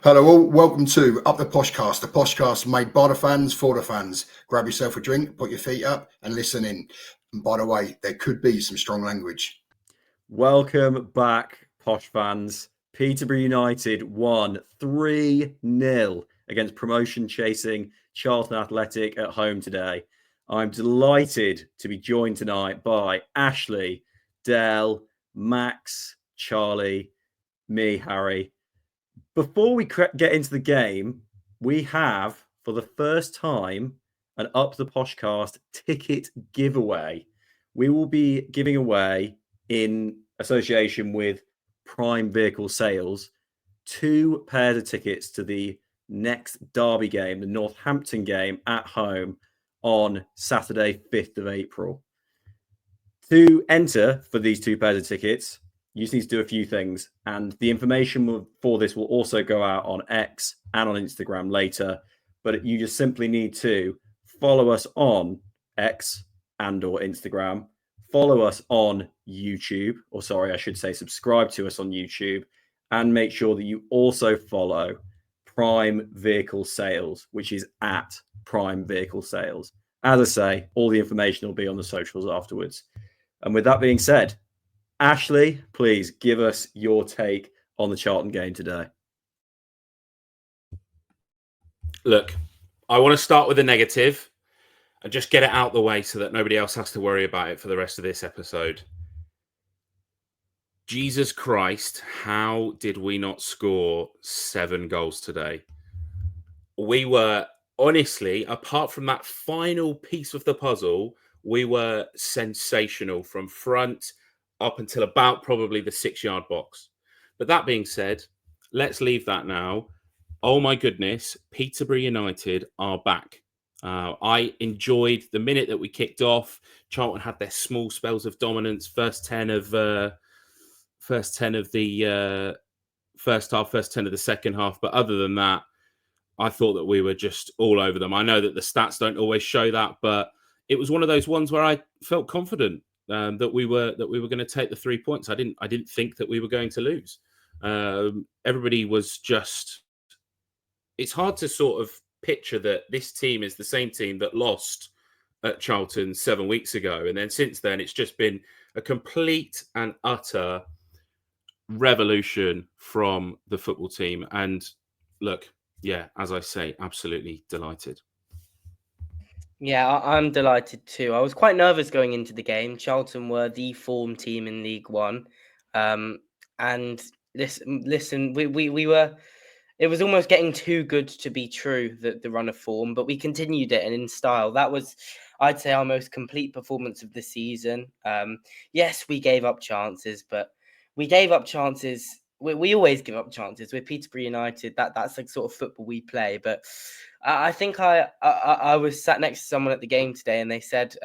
Hello all, welcome to Up The Poshcast, the Poshcast made by the fans for the fans. Grab yourself a drink, put your feet up and listen in. And by the way, there could be some strong language. Welcome back, Posh fans. Peterborough United won 3-0 against promotion-chasing Charlton Athletic at home today. I'm delighted to be joined tonight by Ashley, Dell, Max, Charlie, me, Harry. Before we get into the game, we have, for the first time, an Up The Poshcast ticket giveaway. We will be giving away, in association with Prime Vehicle Sales, 2 pairs of tickets to the next derby game, the Northampton game at home on Saturday, 5th of April. To enter for these 2 pairs of tickets, you just need to do a few things, and the information for this will also go out on X and on Instagram later, but you just simply need to follow us on X and or Instagram, follow us on YouTube, or sorry, I should say subscribe to us on YouTube, and make sure that you also follow Prime Vehicle Sales, which is at Prime Vehicle Sales. As I say, all the information will be on the socials afterwards. And with that being said, Ashley, please give us your take on the Charlton game today. Look, I want to start with a negative and just get it out the way so that nobody else has to worry about it for the rest of this episode. Jesus Christ, how did we not score 7 goals today? We were, honestly, apart from that final piece of the puzzle, we were sensational from front up until about probably the 6-yard box. But that being said, let's leave that now. Oh my goodness, Peterborough United are back. I enjoyed the minute that we kicked off. Charlton had their small spells of dominance, first 10 of the first 10 of the second half. But other than that, I thought that we were just all over them. I know that the stats don't always show that, but it was one of those ones where I felt confident that we were going to take the 3 points. I didn't think that we were going to lose. Everybody was just. It's hard to sort of picture that this team is the same team that lost at Charlton 7 weeks ago, and then since then it's just been a complete and utter revolution from the football team. And look, yeah, as I say, absolutely delighted. Yeah, I'm delighted too. I was quite nervous going into the game. Charlton were the form team in League One, and listen, we were. It was almost getting too good to be true, the run of form, but we continued it and in style. That was, I'd say, our most complete performance of the season. Yes, we gave up chances, but we gave up chances. We always give up chances. We're Peterborough United. That's the sort of football we play. But I think I was sat next to someone at the game today, and they said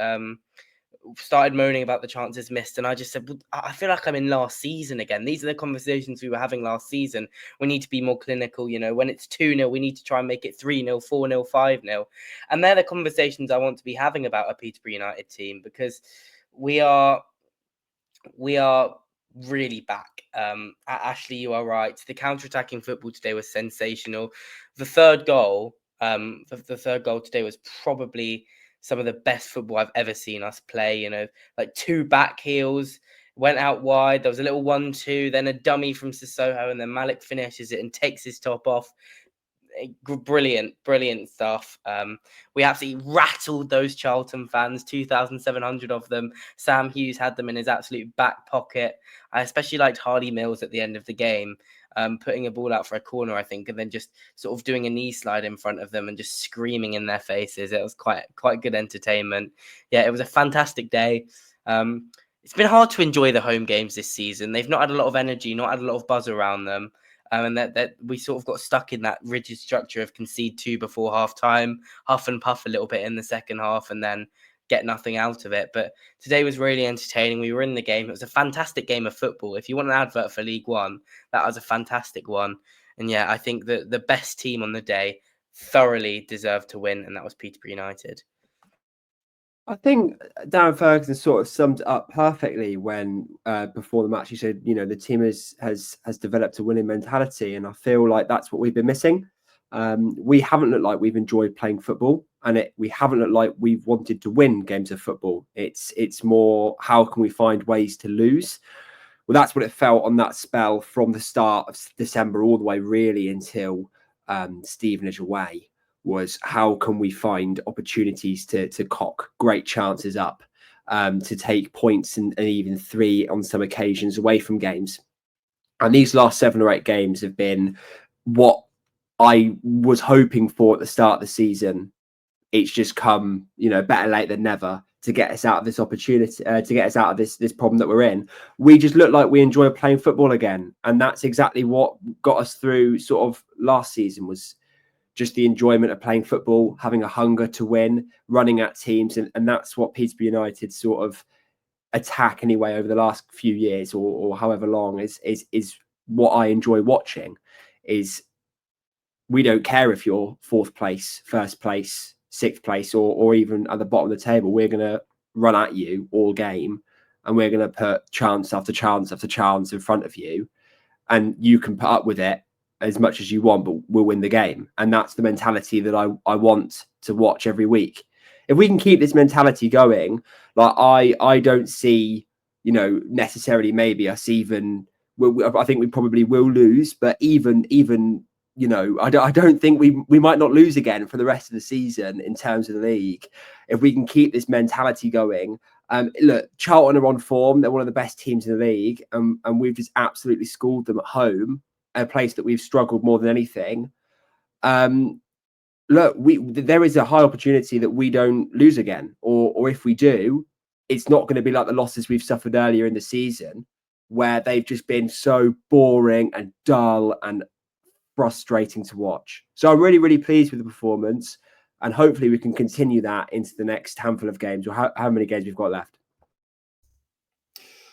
started moaning about the chances missed, and I just said, well, I feel like I'm in last season again. These are the conversations we were having last season. We need to be more clinical. You know, when it's 2-0, we need to try and make it 3-0, 4-0, 5-0, and they're the conversations I want to be having about a Peterborough United team, because we are really back. Ashley, you are right. The counter-attacking football today was sensational. The third goal today was probably some of the best football I've ever seen us play. You know, like 2 back heels, went out wide. There was a little 1-2, then a dummy from Sissoko, and then Malik finishes it and takes his top off. Brilliant stuff. We absolutely rattled those Charlton fans, 2,700 of them. Sam Hughes had them in his absolute back pocket. I especially liked Hardy Mills at the end of the game, putting a ball out for a corner, I think, and then just sort of doing a knee slide in front of them and just screaming in their faces. It was quite good entertainment. Yeah, it was a fantastic day. It's been hard to enjoy the home games this season. They've not had a lot of energy, not had a lot of buzz around them. And that we sort of got stuck in that rigid structure of concede 2 before half time, huff and puff a little bit in the second half, and then get nothing out of it. But today was really entertaining. We were in the game. It was a fantastic game of football. If you want an advert for League One, that was a fantastic one. And yeah, I think that the best team on the day thoroughly deserved to win, and that was Peterborough United. I think Darren Ferguson sort of summed it up perfectly when before the match he said, you know, the team has developed a winning mentality, and I feel like that's what we've been missing. We haven't looked like we've enjoyed playing football, and we haven't looked like we've wanted to win games of football. It's more, how can we find ways to lose? Well, that's what it felt on that spell from the start of December all the way really until Stevenage away. Was how can we find opportunities to cock great chances up, to take points and even 3 on some occasions away from games. And these last 7 or 8 games have been what I was hoping for at the start of the season. It's just come, you know, better late than never to get us out of this opportunity, to get us out of this problem that we're in. We just look like we enjoy playing football again. And that's exactly what got us through sort of last season, was just the enjoyment of playing football, having a hunger to win, running at teams. And that's what Peterborough United sort of attack anyway over the last few years or however long is what I enjoy watching. Is we don't care if you're 4th place, 1st place, 6th place, or even at the bottom of the table. We're going to run at you all game, and we're going to put chance after chance after chance in front of you, and you can put up with it as much as you want, but we'll win the game. And that's the mentality that I want to watch every week. If we can keep this mentality going, like I don't see, you know, necessarily maybe us even, I think we probably will lose, but even you know, I don't think we might not lose again for the rest of the season in terms of the league. If we can keep this mentality going. Look, Charlton are on form. They're one of the best teams in the league, and we've just absolutely schooled them at home, a place that we've struggled more than anything. Look, there is a high opportunity that we don't lose again, or if we do, it's not going to be like the losses we've suffered earlier in the season, where they've just been so boring and dull and frustrating to watch. So I'm really, really pleased with the performance, and hopefully we can continue that into the next handful of games, or how many games we've got left.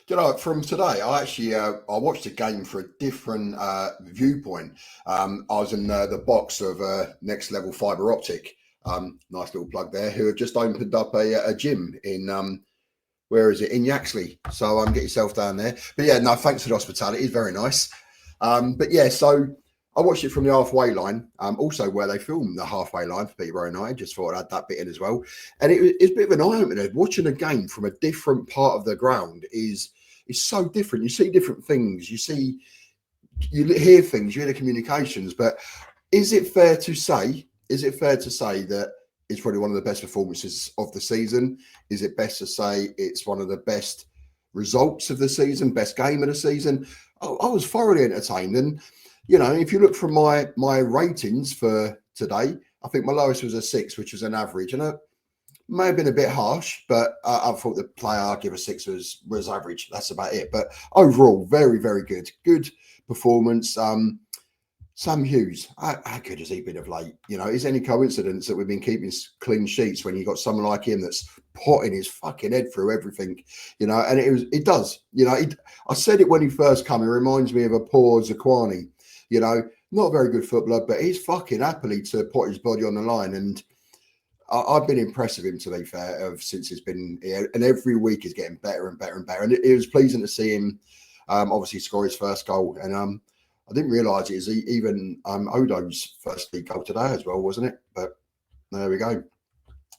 You know, from today, I actually I watched the game for a different viewpoint. I was in the box of Next Level Fibre Optic. Nice little plug there. Who have just opened up a gym in where is it, in Yaxley? So get yourself down there. But yeah, no, thanks for the hospitality. It's very nice. But yeah, so I watched it from the halfway line. Also where they filmed the halfway line for Peterborough United. Just thought I'd add that bit in as well. And it's a bit of an eye opener. Watching a game from a different part of the ground is so different. You see different things. You hear things. You hear the communications. But is it fair to say that it's probably one of the best performances of the season? Is it best to say it's one of the best results of the season, best game of the season? I was thoroughly entertained. And, you know, if you look from my ratings for today, I think my lowest was a 6, which was an average. And it may have been a bit harsh, but I thought the player I'd give a 6 was average. That's about it. But overall, very, very good. Good performance. Sam Hughes, how good has he been of late? You know, is any coincidence that we've been keeping clean sheets when you got someone like him that's potting his fucking head through everything? You know, and it does. You know, I said it when he first came. It reminds me of a poor Zakwani. You know, not a very good footballer, but he's fucking happily to put his body on the line. And I've been impressed with him, to be fair, since he's been here. And every week he's getting better and better and better. And it was pleasing to see him obviously score his first goal. And I didn't realise it was even Odo's first league goal today as well, wasn't it? But there we go.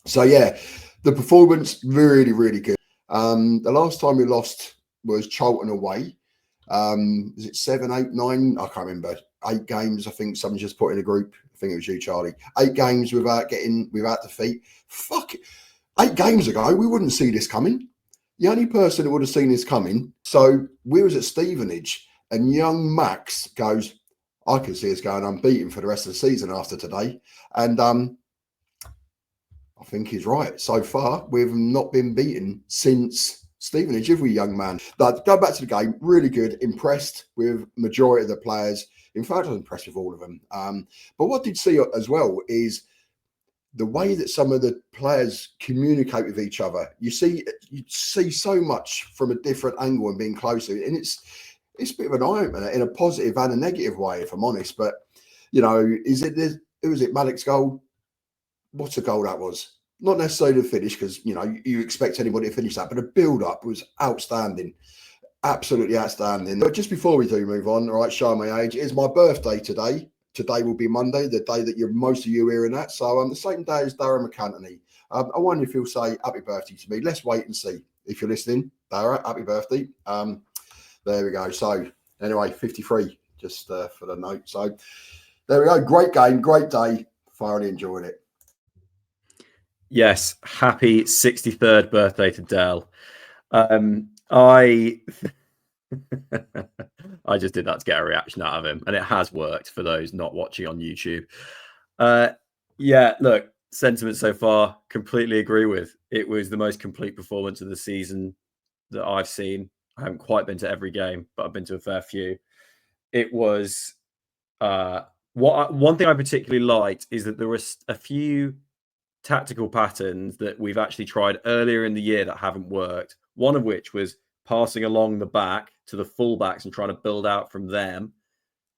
So, yeah, the performance, really, really good. The last time we lost was Charlton away. Is it 7, 8, 9? I can't remember. 8 games, I think someone just put in a group. I think it was you, Charlie. 8 games without defeat. Fuck it. 8 games ago, we wouldn't see this coming. The only person that would have seen this coming, so we was at Stevenage, and young Max goes, I can see us going unbeaten for the rest of the season after today. And I think he's right. So far, we've not been beaten since Stevenage, have we, young man? But go back to the game, really good. Impressed with majority of the players. In fact, I was impressed with all of them. But what I did see as well is the way that some of the players communicate with each other. You see so much from a different angle and being closer. And it's a bit of an eye-opener in a positive and a negative way, if I'm honest. But, you know, who was it, Malik's goal? What a goal that was. not necessarily the finish, because you expect anybody to finish that, but the build-up was outstanding. Absolutely outstanding. But just before we do move on, all right, show my age. It's my birthday today. Today will be Monday, the day that most of you hearing that. So the same day as Darren McAntony. I wonder if you'll say happy birthday to me. Let's wait and see. If you're listening, Darren, happy birthday. There we go. So anyway, 53, just for the note. So there we go. Great game, great day. Thoroughly enjoyed it. Yes, happy 63rd birthday to Dell. I just did that to get a reaction out of him, and it has worked for those not watching on YouTube. Yeah, look, sentiment so far, completely agree with. It was the most complete performance of the season that I've seen. I haven't quite been to every game, but I've been to a fair few. It was one thing I particularly liked is that there were a few tactical patterns that we've actually tried earlier in the year that haven't worked. One of which was passing along the back to the fullbacks and trying to build out from them.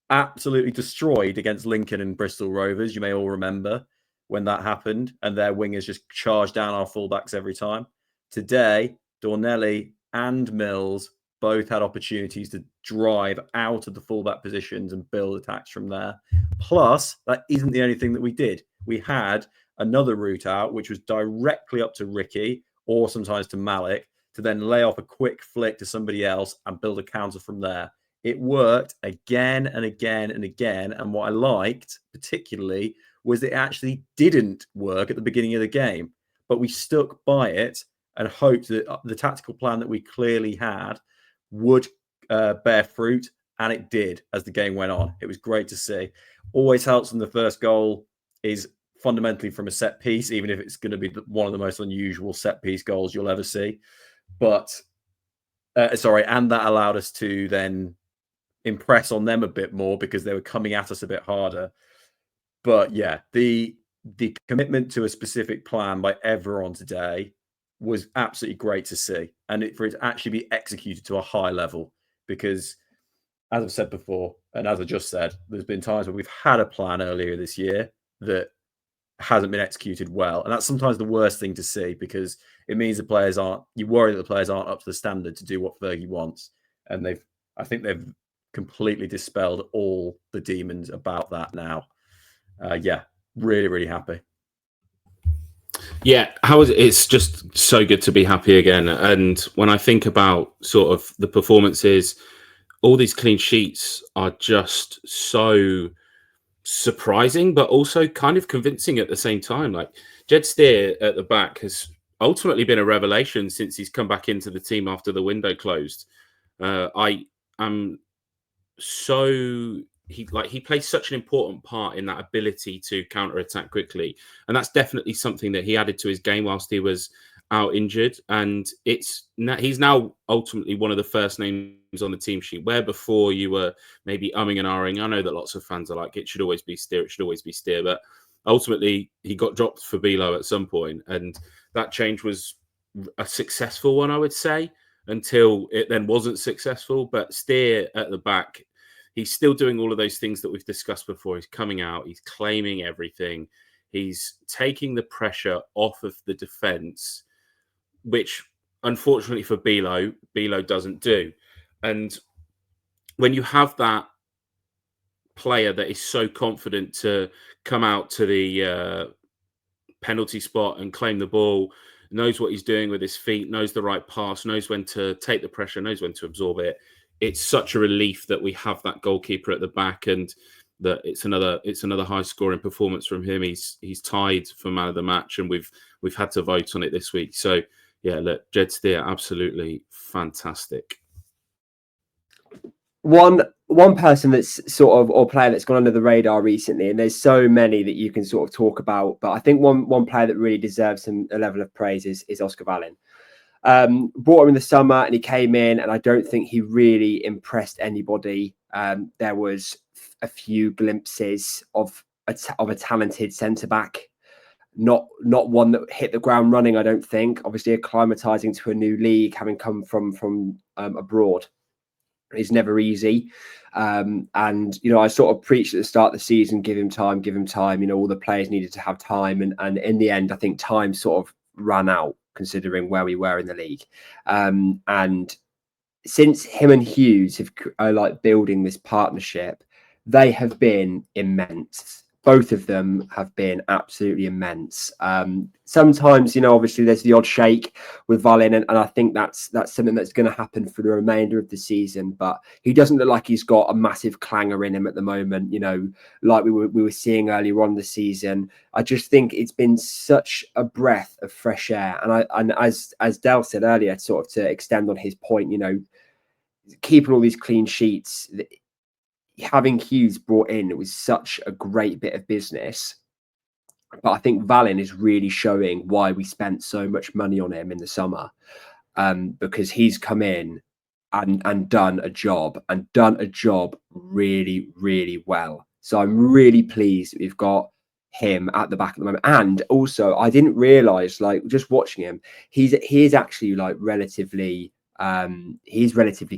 Absolutely destroyed against Lincoln and Bristol Rovers. You may all remember when that happened, and their wingers just charged down our fullbacks every time. Today, Dornelli and Mills both had opportunities to drive out of the fullback positions and build attacks from there. Plus, that isn't the only thing that we did. We had another route out, which was directly up to Ricky or sometimes to Malik, to then lay off a quick flick to somebody else and build a counter from there. It worked again and again and again. And what I liked particularly was that it actually didn't work at the beginning of the game, but we stuck by it and hoped that the tactical plan that we clearly had would bear fruit. And it did as the game went on. It was great to see. Always helps when the first goal is fundamentally from a set piece, even if it's going to be one of the most unusual set piece goals you'll ever see. But and that allowed us to then impress on them a bit more because they were coming at us a bit harder. But yeah, the commitment to a specific plan by everyone today was absolutely great to see, and for it to actually be executed to a high level. Because, as I've said before, and as I just said, there's been times where we've had a plan earlier this year that hasn't been executed well, and that's sometimes the worst thing to see, because it means you worry that the players aren't up to the standard to do what Fergie wants, and I think they've completely dispelled all the demons about that now. Yeah, really, really happy. Yeah, it's just so good to be happy again. And when I think about sort of the performances, all these clean sheets are just so surprising, but also kind of convincing at the same time. Like Jed Steer at the back has ultimately been a revelation since he's come back into the team after the window closed. I am so he plays such an important part in that ability to counter-attack quickly, and that's definitely something that he added to his game whilst he was out injured. And he's now ultimately one of the first names on the team sheet, where before you were maybe umming and ahhing. I know that lots of fans are like, it should always be Steer, but ultimately he got dropped for Bilo at some point, and that change was a successful one, I would say, until it then wasn't successful. But Steer at the back, he's still doing all of those things that we've discussed before. He's coming out, he's claiming everything, he's taking the pressure off of the defence, which unfortunately for Bilo doesn't do. And when you have that player that is so confident to come out to the penalty spot and claim the ball, knows what he's doing with his feet, knows the right pass, knows when to take the pressure, knows when to absorb it, it's such a relief that we have that goalkeeper at the back, and that it's another high scoring performance from him. He's tied for man of the match, and we've had to vote on it this week. So yeah, look, Jed Steer, absolutely fantastic. One person that's sort of, or player that's gone under the radar recently, and there's so many that you can sort of talk about, but I think one player that really deserves a level of praise is Oscar Vallin. Brought him in the summer and he came in, and I don't think he really impressed anybody. There was a few glimpses of a talented centre back, not one that hit the ground running, I don't think. Obviously acclimatizing to a new league, having come from abroad. is never easy. And, you know, I sort of preached at the start of the season, give him time. You know, all the players needed to have time. And in the end, I think time sort of ran out considering where we were in the league. And since him and Hughes are like building this partnership, they have been immense. Both of them have been absolutely immense. Sometimes, you know, obviously there's the odd shake with Valin, and I think that's something that's going to happen for the remainder of the season. But he doesn't look like he's got a massive clangor in him at the moment, you know, like we were seeing earlier on the season. I just think it's been such a breath of fresh air. And as Del said earlier, sort of to extend on his point, you know, keeping all these clean sheets, having Hughes brought in, it was such a great bit of business. But I think Valin is really showing why we spent so much money on him in the summer, because he's come in and done a job really, really well. So I'm really pleased that we've got him at the back at the moment. And also, I didn't realize, like, just watching him, he is actually like relatively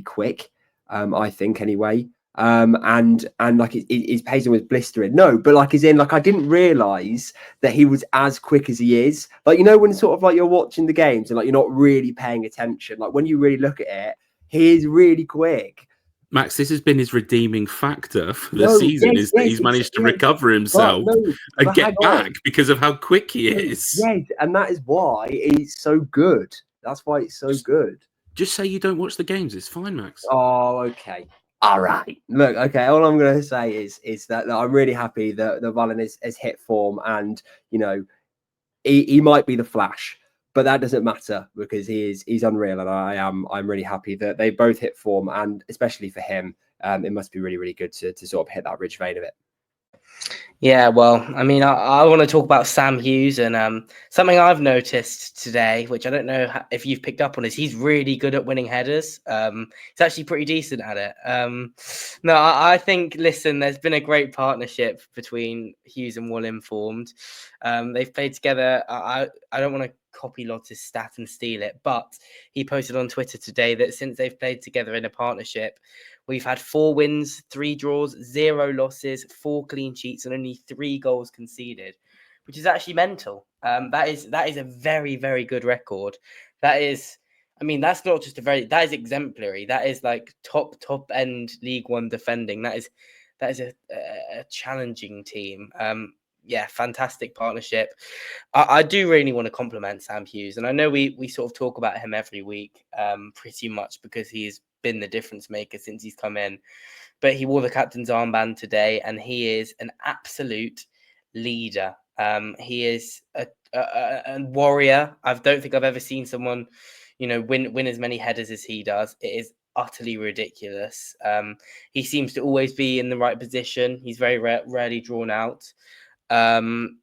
quick, I think anyway. And like his pacing was blistering. No, but like as in, like, I didn't realize that he was as quick as he is. Like, you know, when sort of like you're watching the games and like you're not really paying attention, like when you really look at it, he is really quick. Max, this has been his redeeming factor for the season, is that he's managed to recover himself and get back because of how quick he is. Yes, and that is why it's so good. That's why it's so good. Just say you don't watch the games. It's fine, Max. Oh, okay. All right. Look, okay. All I'm going to say is that I'm really happy that Valin has hit form, and you know, he might be the Flash, but that doesn't matter because he's unreal, and I'm really happy that they both hit form, and especially for him, it must be really, really good to sort of hit that rich vein of it. Yeah, well, I mean, I want to talk about Sam Hughes, and something I've noticed today, which I don't know if you've picked up on, is he's really good at winning headers. He's actually pretty decent at it. No, I think, listen, there's been a great partnership between Hughes and Wallin formed. They've played together. I don't want to copy Lotz's stat and steal it, but he posted on Twitter today that since they've played together in a partnership, we've had 4 wins, 3 draws, 0 losses, 4 clean sheets, and only 3 goals conceded, which is actually mental. That is a very, very good record. That is, I mean, that's not just that is exemplary. That is like top end League One defending. That is a challenging team. Yeah, fantastic partnership. I do really want to compliment Sam Hughes, and I know we sort of talk about him every week, pretty much because he's been the difference maker since he's come in. But he wore the captain's armband today, and he is an absolute leader. He is a warrior. I don't think I've ever seen someone, you know, win as many headers as he does. It is utterly ridiculous. He seems to always be in the right position. He's very rarely drawn out.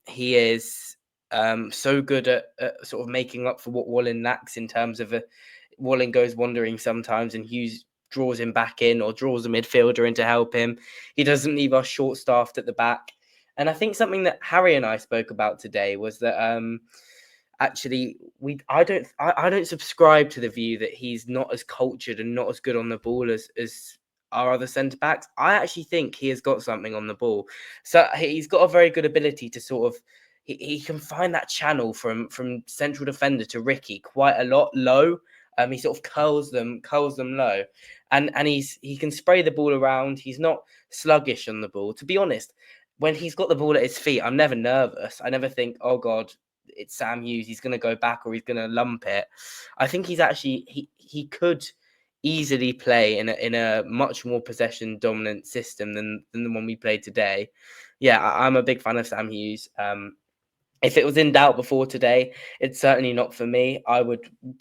He is so good at sort of making up for what Wallin lacks in terms of Wallin goes wandering sometimes and Hughes draws him back in or draws a midfielder in to help him. He doesn't leave us short-staffed at the back. And I think something that Harry and I spoke about today was that actually I don't subscribe to the view that he's not as cultured and not as good on the ball as our other centre backs. I actually think he has got something on the ball. So he's got a very good ability to sort of he can find that channel from central defender to Ricky quite a lot low. He sort of curls them low, and he can spray the ball around. He's not sluggish on the ball. To be honest, when he's got the ball at his feet, I'm never nervous. I never think, oh God, it's Sam Hughes. He's going to go back or he's going to lump it. I think he's actually he could easily play in a much more possession dominant system than the one we played today. Yeah, I'm a big fan of Sam Hughes. If it was in doubt before today, it's certainly not for me.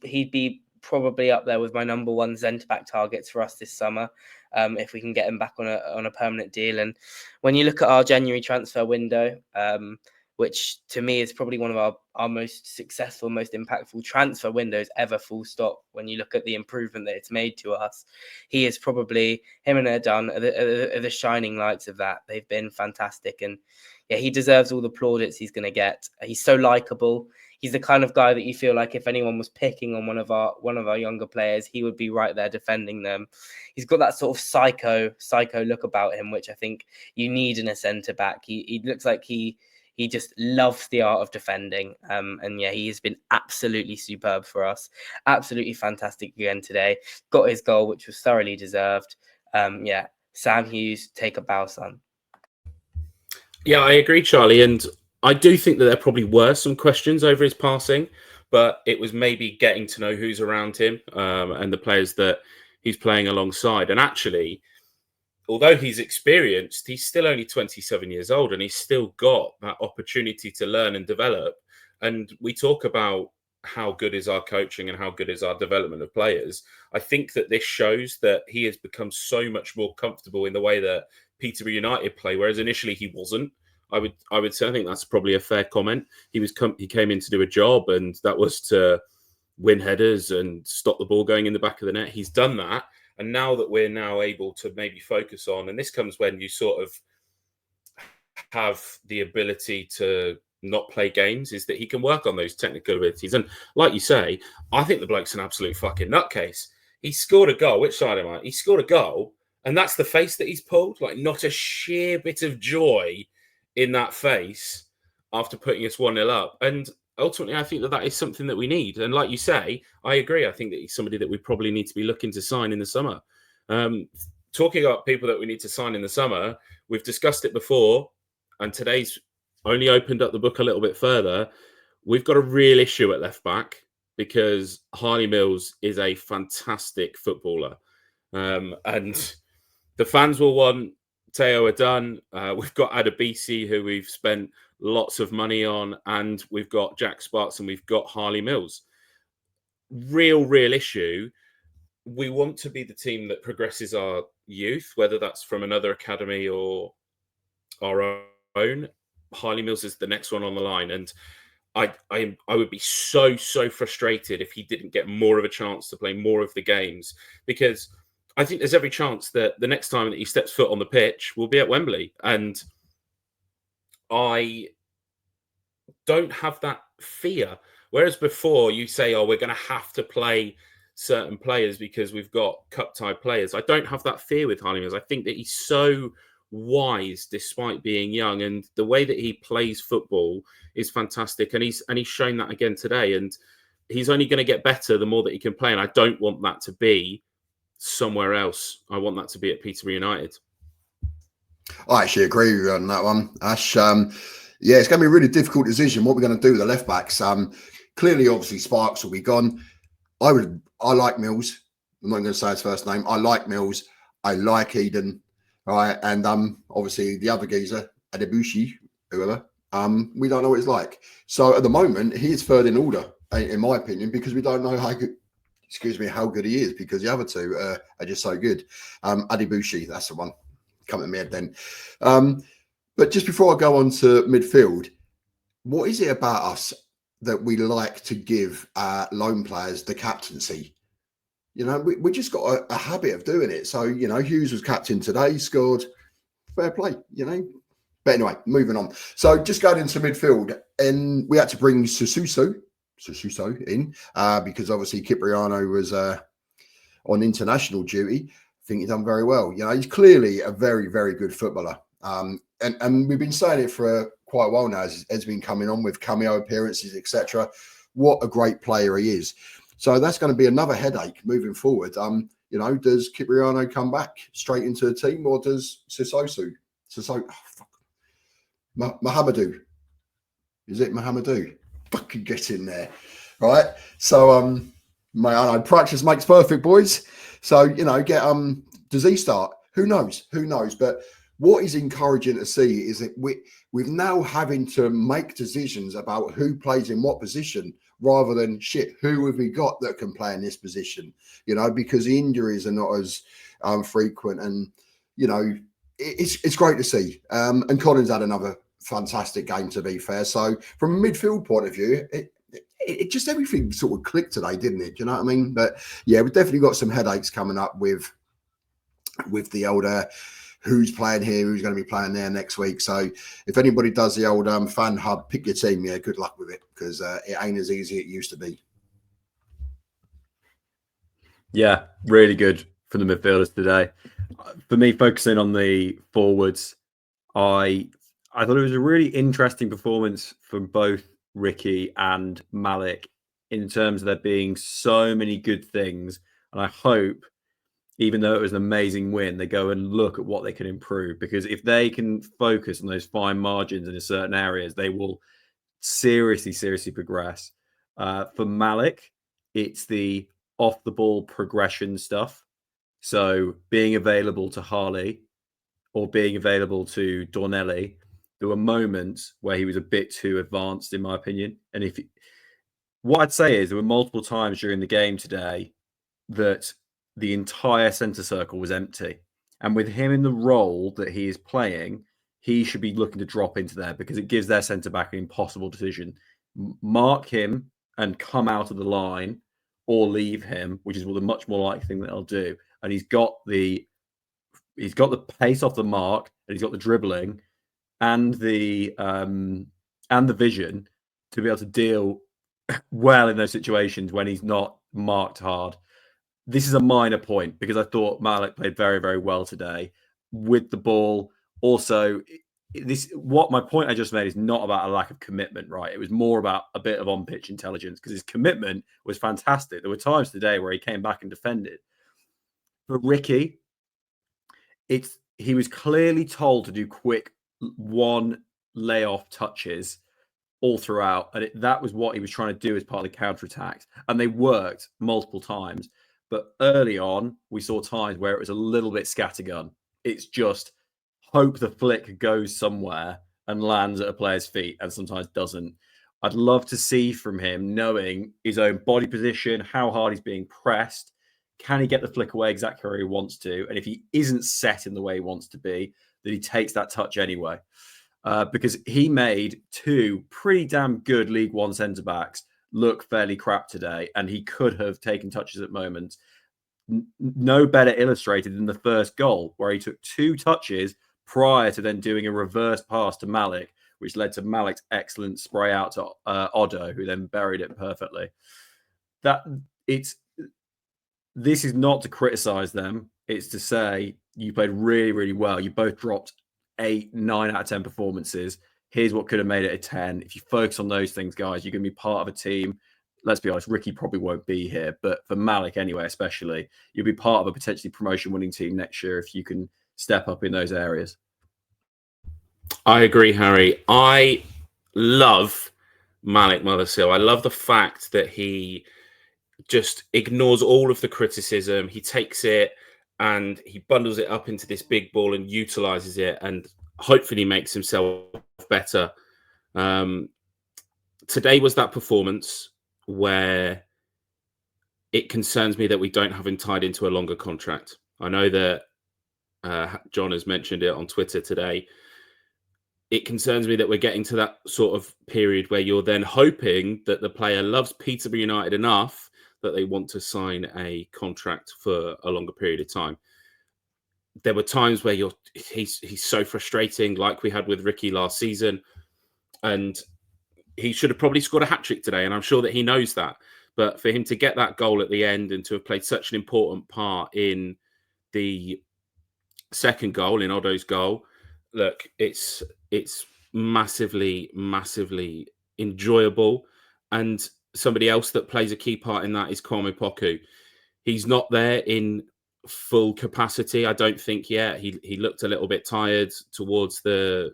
He'd be probably up there with my number 1 centre back targets for us this summer, if we can get him back on a permanent deal. And when you look at our January transfer window, which to me is probably one of our most successful, most impactful transfer windows ever, full stop. When you look at the improvement that it's made to us, he is probably, him and Erdan are the shining lights of that. They've been fantastic. And yeah, he deserves all the plaudits he's going to get. He's so likable. He's the kind of guy that you feel like if anyone was picking on one of our younger players, he would be right there defending them. He's got that sort of psycho look about him, which I think you need in a centre back. He looks like he just loves the art of defending. And yeah, he has been absolutely superb for us. Absolutely fantastic again today. Got his goal, which was thoroughly deserved. Yeah, Sam Hughes, take a bow, son. Yeah, I agree, Charlie. And I do think that there probably were some questions over his passing, but it was maybe getting to know who's around him and the players that he's playing alongside. And actually, although he's experienced, he's still only 27 years old, and he's still got that opportunity to learn and develop. And we talk about how good is our coaching and how good is our development of players. I think that this shows that he has become so much more comfortable in the way that Peterborough United play, whereas initially he wasn't. I would say I think that's probably a fair comment. He came in to do a job, and that was to win headers and stop the ball going in the back of the net. He's done that. And now that we're now able to maybe focus on, and this comes when you sort of have the ability to not play games, is that he can work on those technical abilities. And like you say, I think the bloke's an absolute fucking nutcase. He scored a goal. Which side am I? He scored a goal, and that's the face that he's pulled. Like, not a sheer bit of joy in that face after putting us 1-0 up. And ultimately, I think that is something that we need. And like you say, I agree. I think that he's somebody that we probably need to be looking to sign in the summer. Talking about people that we need to sign in the summer, we've discussed it before, and today's only opened up the book a little bit further. We've got a real issue at left back because Harley Mills is a fantastic footballer. And the fans will want Teo Adun. We've got Adebisi, who we've spent lots of money on, and we've got Jack Sparks, and we've got Harley Mills. Real issue. We want to be the team that progresses our youth, whether that's from another academy or our own. Harley Mills is the next one on the line, and I would be so frustrated if he didn't get more of a chance to play more of the games, because I think there's every chance that the next time that he steps foot on the pitch will be at Wembley. And I don't have that fear. Whereas before you say, oh, we're going to have to play certain players because we've got cup-tied players. I don't have that fear with Harley Mills. I think that he's so wise despite being young, and the way that he plays football is fantastic. And he's shown that again today. And he's only going to get better the more that he can play. And I don't want that to be somewhere else. I want that to be at Peterborough United. I actually agree with you on that one, Ash. Yeah, it's going to be a really difficult decision what we're going to do with the left backs. Clearly, obviously, Sparks will be gone. I like Mills. I'm not going to say his first name. I like Mills. I like Eden. Right, and obviously the other geezer, Adebushi, whoever. We don't know what he's like. So at the moment, he is third in order, in my opinion, because we don't know how good he is, because the other two are just so good. Adebushi, that's the one. Come to me head then. But just before I go on to midfield, what is it about us that we like to give loan players the captaincy? You know, we just got a habit of doing it. So, you know, Hughes was captain today, scored. Fair play, you know. But anyway, moving on. So just going into midfield, and we had to bring Sususo in because obviously Cipriano was on international duty. I think he's done very well. You know, he's clearly a very, very good footballer. And we've been saying it for quite a while now, as has been coming on with cameo appearances, etc. What a great player he is. So that's going to be another headache moving forward. You know, does Cipriano come back straight into the team, or does Mohamedou? Is it Mohamedou? Fucking get in there, right? So practice makes perfect, boys. So you know, does he start? Who knows? But what is encouraging to see is that we're now having to make decisions about who plays in what position, rather than who have we got that can play in this position? You know, because the injuries are not as frequent, and you know, it's great to see. And Colin's had another fantastic game, to be fair. So from a midfield point of view, it just everything sort of clicked today, didn't it? Do you know what I mean? But yeah, we've definitely got some headaches coming up with the older who's playing here, who's going to be playing there next week. So if anybody does the old fan hub, pick your team. Yeah, good luck with it, because it ain't as easy as it used to be. Yeah, really good from the midfielders today. For me, focusing on the forwards, I thought it was a really interesting performance from both Ricky and Malik in terms of there being so many good things. And I hope, even though it was an amazing win, they go and look at what they can improve, because if they can focus on those fine margins in certain areas, they will seriously progress. For Malik, it's the off the ball progression stuff. So being available to Harley or being available to Dornelli, there were moments where he was a bit too advanced, in my opinion. And what I'd say is there were multiple times during the game today that the entire centre circle was empty. And with him in the role that he is playing, he should be looking to drop into there, because it gives their centre back an impossible decision. Mark him and come out of the line, or leave him, which is the much more likely thing that they'll do. And he's got the pace off the mark, and he's got the dribbling and the vision to be able to deal well in those situations when he's not marked hard. This is a minor point, because I thought Malik played very, very well today with the ball. Also, my point I just made is not about a lack of commitment, right? It was more about a bit of on-pitch intelligence, because his commitment was fantastic. There were times today where he came back and defended. For Ricky, he was clearly told to do quick one layoff touches all throughout, and that was what he was trying to do as part of the counter-attacks, and they worked multiple times. But early on, we saw times where it was a little bit scattergun. It's just hope the flick goes somewhere and lands at a player's feet, and sometimes doesn't. I'd love to see from him, knowing his own body position, how hard he's being pressed. Can he get the flick away exactly where he wants to? And if he isn't set in the way he wants to be, that he takes that touch anyway. Because he made two pretty damn good League One centre-backs look fairly crap today, and he could have taken touches at moments. No better illustrated than the first goal, where he took two touches prior to then doing a reverse pass to Malik, which led to Malik's excellent spray out to Odo, who then buried it perfectly. This is not to criticize them. It's to say you played really, really well. You both dropped 8, 9 out of 10 performances. Here's what could have made it a 10. If you focus on those things, guys, you're going to be part of a team. Let's be honest, Ricky probably won't be here, but for Malik anyway, especially, you'll be part of a potentially promotion-winning team next year if you can step up in those areas. I agree, Harry. I love Malik Mothersill. I love the fact that he just ignores all of the criticism. He takes it and he bundles it up into this big ball and utilizes it, and hopefully makes himself better. Today was that performance where it concerns me that we don't have him tied into a longer contract. I know that John has mentioned it on Twitter today. It concerns me that we're getting to that sort of period where you're then hoping that the player loves Peterborough United enough that they want to sign a contract for a longer period of time. There were times where he's so frustrating, like we had with Ricky last season, and he should have probably scored a hat-trick today, and I'm sure that he knows that. But for him to get that goal at the end and to have played such an important part in the second goal, in Odo's goal, look, it's massively enjoyable. And somebody else that plays a key part in that is Kwame Poku. He's not there in full capacity, I don't think, yet. He looked a little bit tired towards the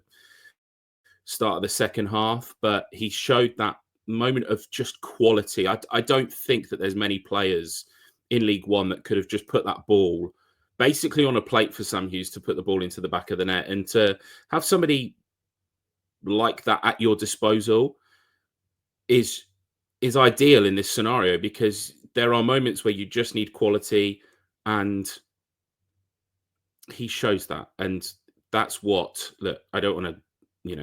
start of the second half, but he showed that moment of just quality. I don't think that there's many players in League One that could have just put that ball basically on a plate for Sam Hughes to put the ball into the back of the net, and to have somebody like that at your disposal is ideal in this scenario, because there are moments where you just need quality, and he shows that. And that's what, look, I don't want to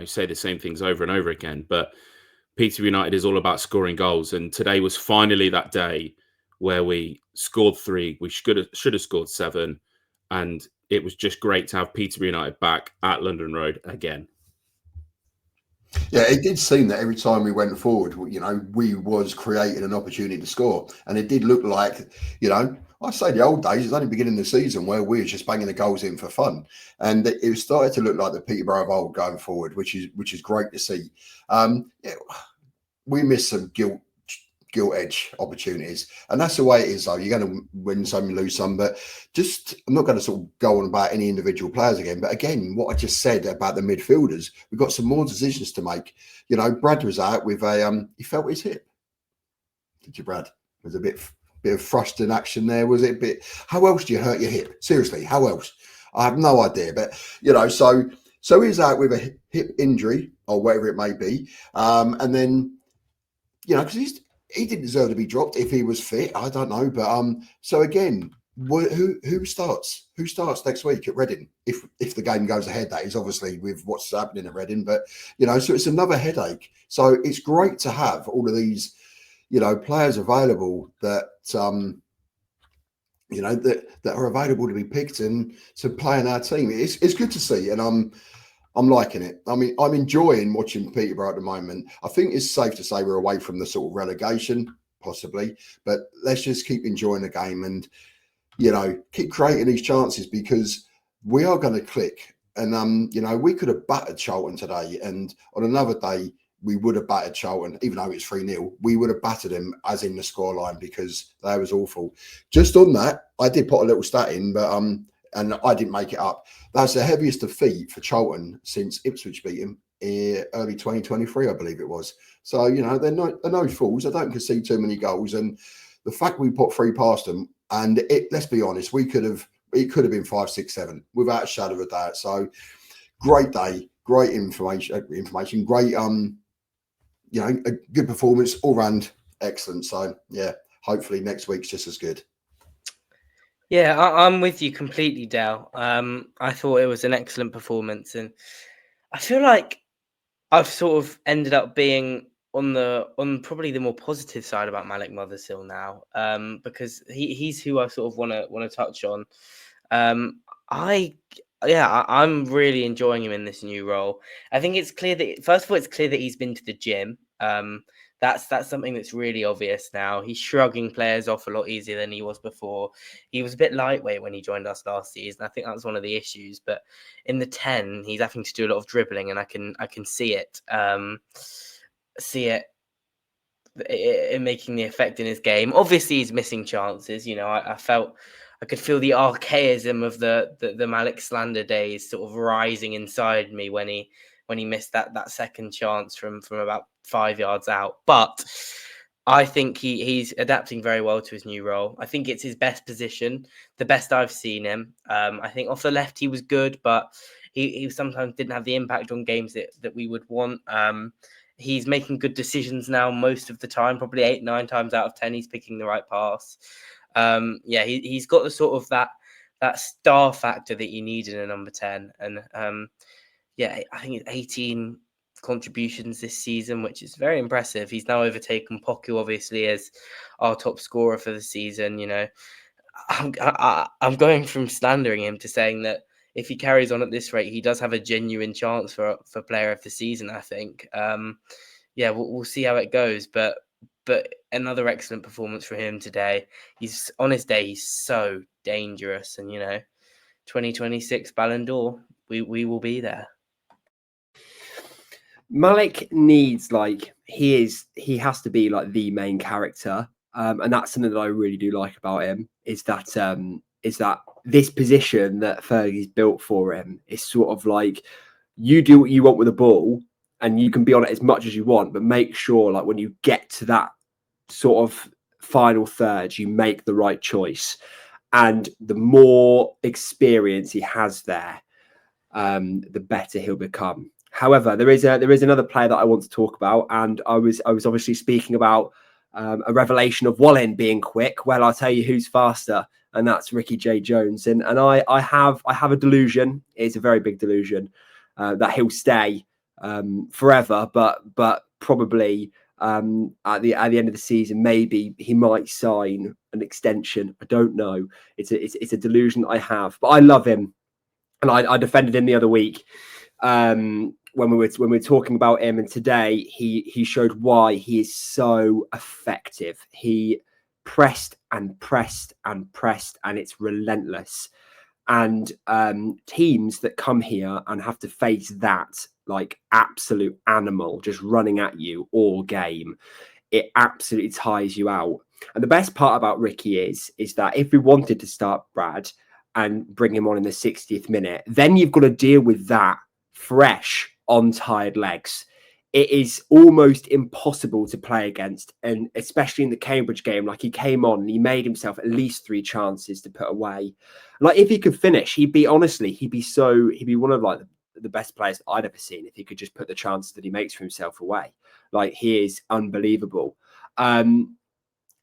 say the same things over and over again. But Peterborough United is all about scoring goals, and today was finally that day where we scored 3. We should have scored 7, and it was just great to have Peterborough United back at London Road again. Yeah, it did seem that every time we went forward, we was creating an opportunity to score, and it did look like, I say the old days. It's only beginning of the season where we were just banging the goals in for fun, and it started to look like the Peterborough of old going forward, which is great to see. We missed some gilt edge opportunities, and that's the way it is. Though you're going to win some, you lose some, but I'm not going to sort of go on about any individual players again. But again, what I just said about the midfielders, we've got some more decisions to make. Brad was out with he felt his hip. Did you, Brad? There's a bit of thrust in action there, was it? How else do you hurt your hip? Seriously, how else? I have no idea, but so he's out with a hip injury or whatever it may be, and then because he didn't deserve to be dropped if he was fit. I don't know, but so again, who starts? Who starts next week at Reading if the game goes ahead? That is obviously with what's happening at Reading, but so it's another headache. So it's great to have all of these players available that that are available to be picked and to play in our team. It's good to see, and I'm liking it. I mean, I'm enjoying watching Peterborough at the moment. I think it's safe to say we're away from the sort of relegation, possibly, but let's just keep enjoying the game and, keep creating these chances, because we are going to click. And, we could have battered Charlton today, and on another day, we would have battered Charlton, even though it's 3-0. We would have battered them as in the scoreline, because that was awful. Just on that, I did put a little stat in, but and I didn't make it up. That's the heaviest defeat for Charlton since Ipswich beat him early 2023, I believe it was. So, they're no fools. They don't concede too many goals. And the fact we put 3 past them, and let's be honest, it could have been 5, 6, 7 without a shadow of a doubt. So great day, great information, great, a good performance all round, excellent. So yeah, hopefully next week's just as good. Yeah, I'm with you completely, Dale. I thought it was an excellent performance, and I feel like I've sort of ended up being on probably the more positive side about Malik Mothersill now, because he's who I sort of want to touch on. I'm really enjoying him in this new role. I think it's clear that, first of all, it's clear that he's been to the gym. That's something that's really obvious now. He's shrugging players off a lot easier than he was before. He was a bit lightweight when he joined us last season. I think that was one of the issues. But in the 10, he's having to do a lot of dribbling, and I can see it. In making the effect in his game. Obviously, he's missing chances. I felt I could feel the archaism of the Malik slander days sort of rising inside me when he missed that second chance from about 5 yards out. But I think he's adapting very well to his new role. I think it's his best position, the best I've seen him. I think off the left he was good, but he sometimes didn't have the impact on games that we would want. He's making good decisions now most of the time, probably 8-9 times out of 10 he's picking the right pass. He's got the sort of that star factor that you need in a number 10. And I think it's 18 contributions this season, which is very impressive. He's now overtaken Poku, obviously, as our top scorer for the season. I'm going from slandering him to saying that if he carries on at this rate, he does have a genuine chance for player of the season, I think. We'll see how it goes. But another excellent performance for him today. He's on his day, he's so dangerous. And, 2026 Ballon d'Or, we will be there. Malik needs, he has to be like the main character. And that's something that I really do like about him, is that this position that Fergie's built for him is sort of like, you do what you want with the ball and you can be on it as much as you want, but make sure when you get to that sort of final third, you make the right choice. And the more experience he has there, the better he'll become. However, there is another player that I want to talk about, and I was obviously speaking about a revelation of Wallin being quick. Well, I'll tell you who's faster, and that's Ricky J. Jones. And I have a delusion. It's a very big delusion that he'll stay forever, but probably at the end of the season, maybe he might sign an extension. I don't know. It's a delusion I have, but I love him, and I defended him the other week when we were talking about him, and today he showed why he is so effective. He pressed and pressed and pressed, and it's relentless. And teams that come here and have to face that like absolute animal just running at you all game, it absolutely tires you out. And the best part about Ricky is that if we wanted to start Brad and bring him on in the 60th minute, then you've got to deal with that fresh on tired legs. It is almost impossible to play against, and especially in the Cambridge game, like he came on and he made himself at least 3 chances to put away. Like if he could finish, he'd be one of like the best players I'd ever seen if he could just put the chances that he makes for himself away. Like he is unbelievable. And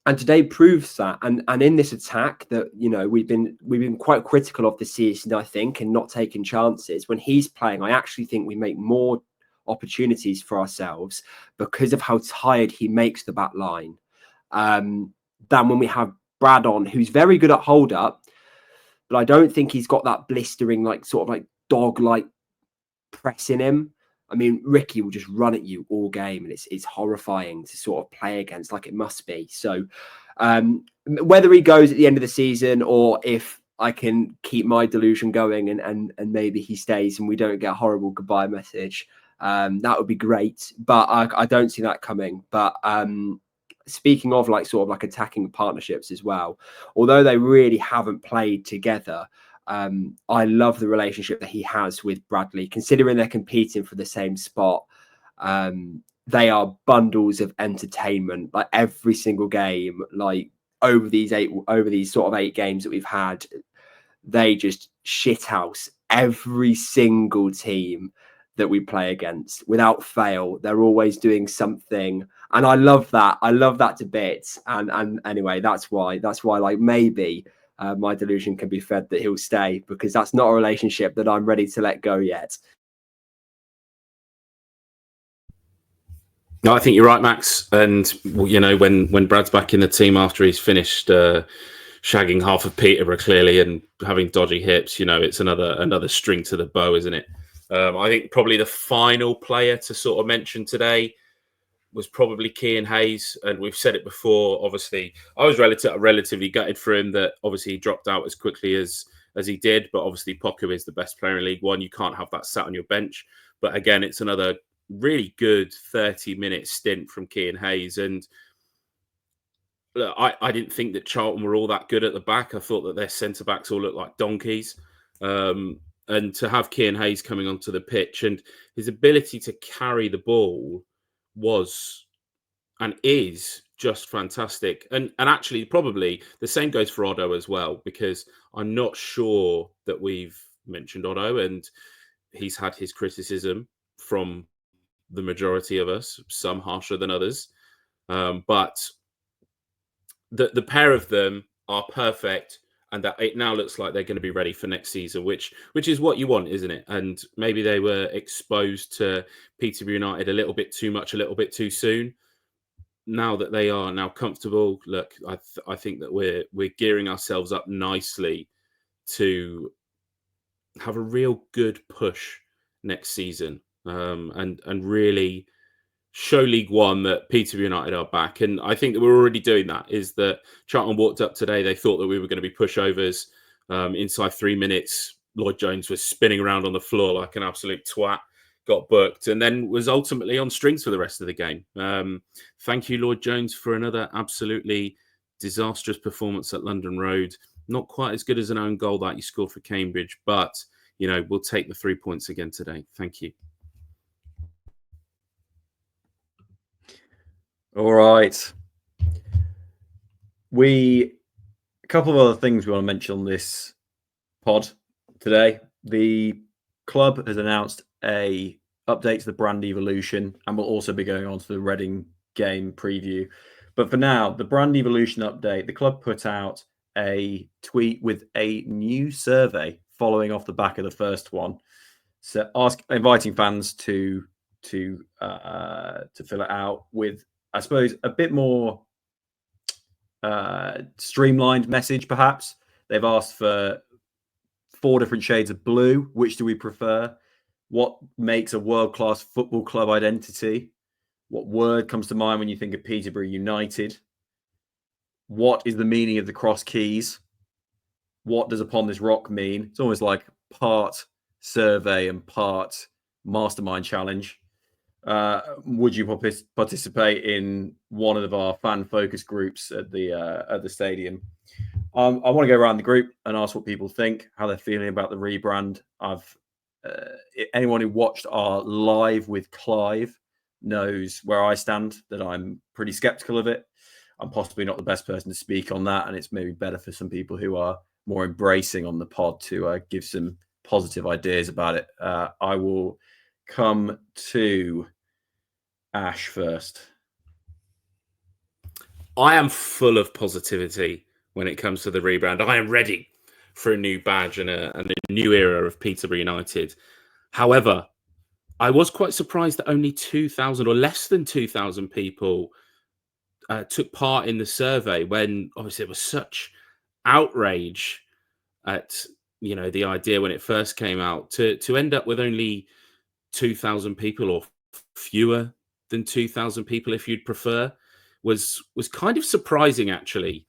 today proves that. And in this attack that, you know, we've been quite critical of this season, I think, and not taking chances. When he's playing, I actually think we make more opportunities for ourselves because of how tired he makes the back line than when we have Brad on, who's very good at hold up, but I don't think he's got that blistering, like sort of like dog-like press in him. I mean, Ricky will just run at you all game, and it's horrifying to sort of play against, like it must be. So whether he goes at the end of the season or if I can keep my delusion going and maybe he stays and we don't get a horrible goodbye message, that would be great. But I don't see that coming. But speaking of like sort of like attacking partnerships as well, although they really haven't played together, I love the relationship that he has with Bradley, considering they're competing for the same spot. They are bundles of entertainment, like every single game, like over these 8 games that we've had, they just shithouse every single team that we play against without fail. They're always doing something, and I love that. I love that to bits. And anyway, that's why like maybe my delusion can be fed that he'll stay, because that's not a relationship that I'm ready to let go yet. No, I think you're right, Max. And you know, when Brad's back in the team after he's finished shagging half of Peterborough clearly and having dodgy hips, you know, it's another string to the bow, isn't it? I think probably the final player to sort of mention today was probably Kean Hayes, and we've said it before. Obviously, I was relatively gutted for him that obviously he dropped out as quickly as he did. But obviously, Poku is the best player in League One. You can't have that sat on your bench. But again, it's another really good 30-minute stint from Kean Hayes. And look, I didn't think that Charlton were all that good at the back. I thought that their centre backs all looked like donkeys. And to have Kean Hayes coming onto the pitch and his ability to carry the ball was and is just fantastic. And actually, probably the same goes for Otto as well, because I'm not sure that we've mentioned Otto, and he's had his criticism from the majority of us, some harsher than others. But the pair of them are perfect, and that it now looks like they're going to be ready for next season, which is what you want, isn't it? And maybe they were exposed to Peterborough United a little bit too much, a little bit too soon. Now that they are now comfortable, look, I think that we're gearing ourselves up nicely to have a real good push next season, and really show League One that Peterborough United are back. And I think that we're already doing that. Is that Charlton walked up today, they thought that we were going to be pushovers. Inside 3 minutes, Lloyd Jones was spinning around on the floor like an absolute twat, got booked, and then was ultimately on strings for the rest of the game. Thank you, Lloyd Jones, for another absolutely disastrous performance at London Road. Not quite as good as an own goal that you scored for Cambridge, but, you know, we'll take the 3 points again today. Thank you. All right. A couple of other things we want to mention on this pod today. The club has announced a update to the brand evolution, and we'll also be going on to the Reading game preview. But for now, the brand evolution update, the club put out a tweet with a new survey following off the back of the first one. So inviting fans to to fill it out with, I suppose, a bit more streamlined message. Perhaps they've asked for 4 different shades of blue. Which do we prefer? What makes a world-class football club identity? What word comes to mind when you think of Peterborough United? What is the meaning of the cross keys? What does Upon This Rock mean? It's almost like part survey and part mastermind challenge. Would you participate in one of our fan focus groups at the stadium? I want to go around the group and ask what people think, how they're feeling about the rebrand. Anyone who watched our live with Clive knows where I stand, that I'm pretty skeptical of it. I'm possibly not the best person to speak on that, and it's maybe better for some people who are more embracing on the pod to give some positive ideas about it. I will come to Ash first. I am full of positivity when it comes to the rebrand. I am ready for a new badge and a new era of Peterborough United. However, I was quite surprised that only 2,000 or less than 2,000 people took part in the survey, when obviously it was such outrage at the idea when it first came out. To end up with only 2,000 people, or fewer than 2,000 people if you'd prefer, was kind of surprising, actually.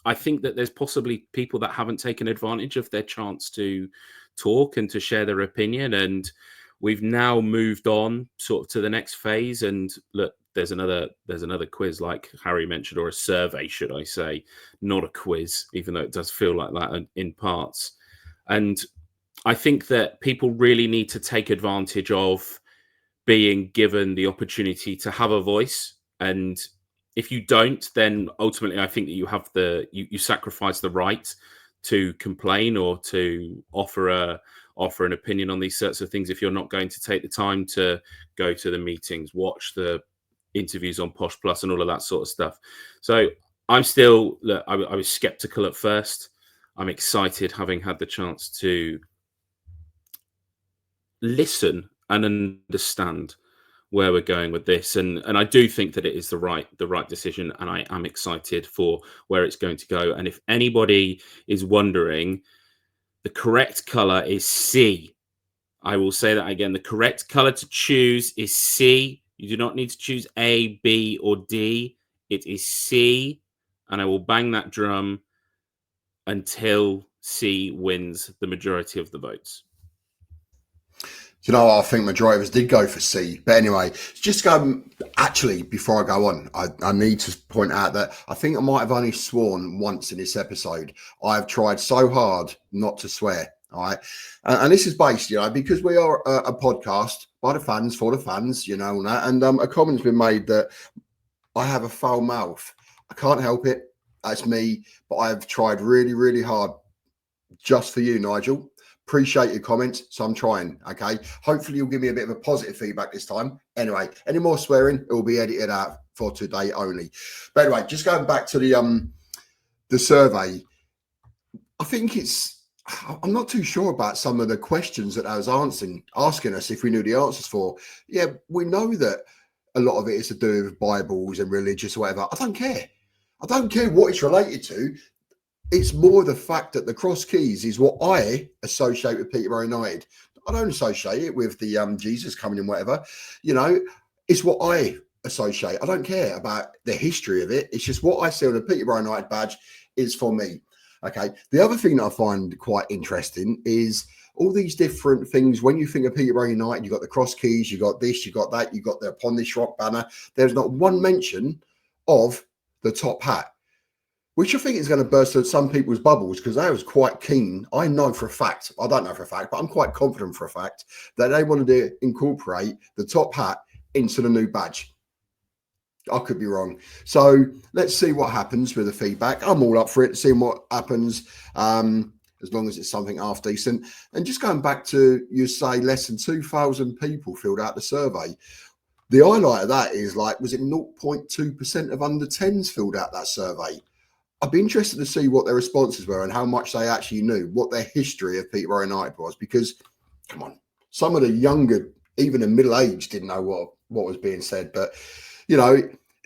I think that there's possibly people that haven't taken advantage of their chance to talk and to share their opinion, and we've now moved on sort of to the next phase. And look, there's another quiz, like Harry mentioned, or a survey, should I say, not a quiz, even though it does feel like that in parts. And I think that people really need to take advantage of being given the opportunity to have a voice. And if you don't, then ultimately I think that you have you sacrifice the right to complain or to offer an opinion on these sorts of things if you're not going to take the time to go to the meetings, watch the interviews on Posh Plus and all of that sort of stuff. So I'm still, look, I was skeptical at first. I'm excited, having had the chance to listen and understand where we're going with this, and I do think that it is the right decision, and I am excited for where it's going to go. And if anybody is wondering, the correct color is C. I will say that again. The correct color to choose is C. You do not need to choose A, B, or D. It is C, and I will bang that drum until C wins the majority of the votes. I think majority of us did go for C. But anyway, just actually, before I go on, I need to point out that I think I might have only sworn once in this episode. I've tried so hard not to swear. All right. And this is based, because we are a podcast by the fans, for the fans, and that. And a comment's been made that I have a foul mouth. I can't help it. That's me. But I've tried really, really hard just for you, Nigel. Appreciate your comments, so I'm trying, okay? Hopefully you'll give me a bit of a positive feedback this time. Anyway, any more swearing, it will be edited out for today only. But anyway, just going back to the survey, I think I'm not too sure about some of the questions that I was asking us if we knew the answers for. Yeah, we know that a lot of it is to do with Bibles and religious or whatever. I don't care. I don't care what it's related to. It's more the fact that the cross keys is what I associate with Peterborough United. I don't associate it with the Jesus coming in, whatever. It's what I associate. I don't care about the history of it. It's just what I see on the Peterborough United badge is for me. Okay. The other thing that I find quite interesting is all these different things. When you think of Peterborough United, you've got the cross keys, you got this, you got that, you got the Upon This Rock banner. There's not one mention of the top hat, which I think is going to burst some people's bubbles, because I was quite keen. I know for a fact, I don't know for a fact, but I'm quite confident for a fact that they wanted to incorporate the top hat into the new badge. I could be wrong. So let's see what happens with the feedback. I'm all up for it, seeing what happens, as long as it's something half decent. And just going back to, you say less than 2,000 people filled out the survey. The highlight of that is, was it 0.2% of under 10s filled out that survey? I'd be interested to see what their responses were and how much they actually knew, what their history of Peterborough United was, because, come on, some of the younger even the middle age didn't know what was being said. But you know,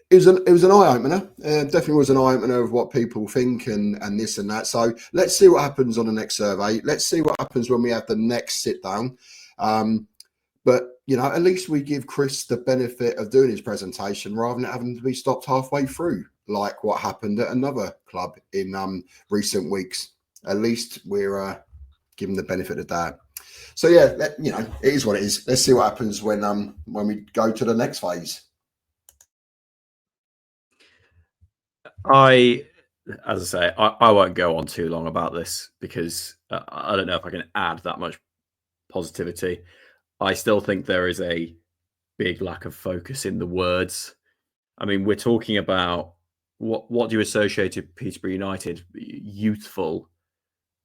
it was an eye opener. Definitely was an eye opener of what people think and this and that. So let's see what happens on the next survey. Let's see what happens when we have the next sit down. But you know, at least we give Chris the benefit of doing his presentation rather than having to be stopped halfway through, like what happened at another club in recent weeks. At least we're given the benefit of that. So yeah, you know, it is what it is. Let's see what happens when we go to the next phase. As I say, I won't go on too long about this because I don't know if I can add that much positivity. I still think there is a big lack of focus in the words. I mean, we're talking about what do you associate with Peterborough United? Youthful,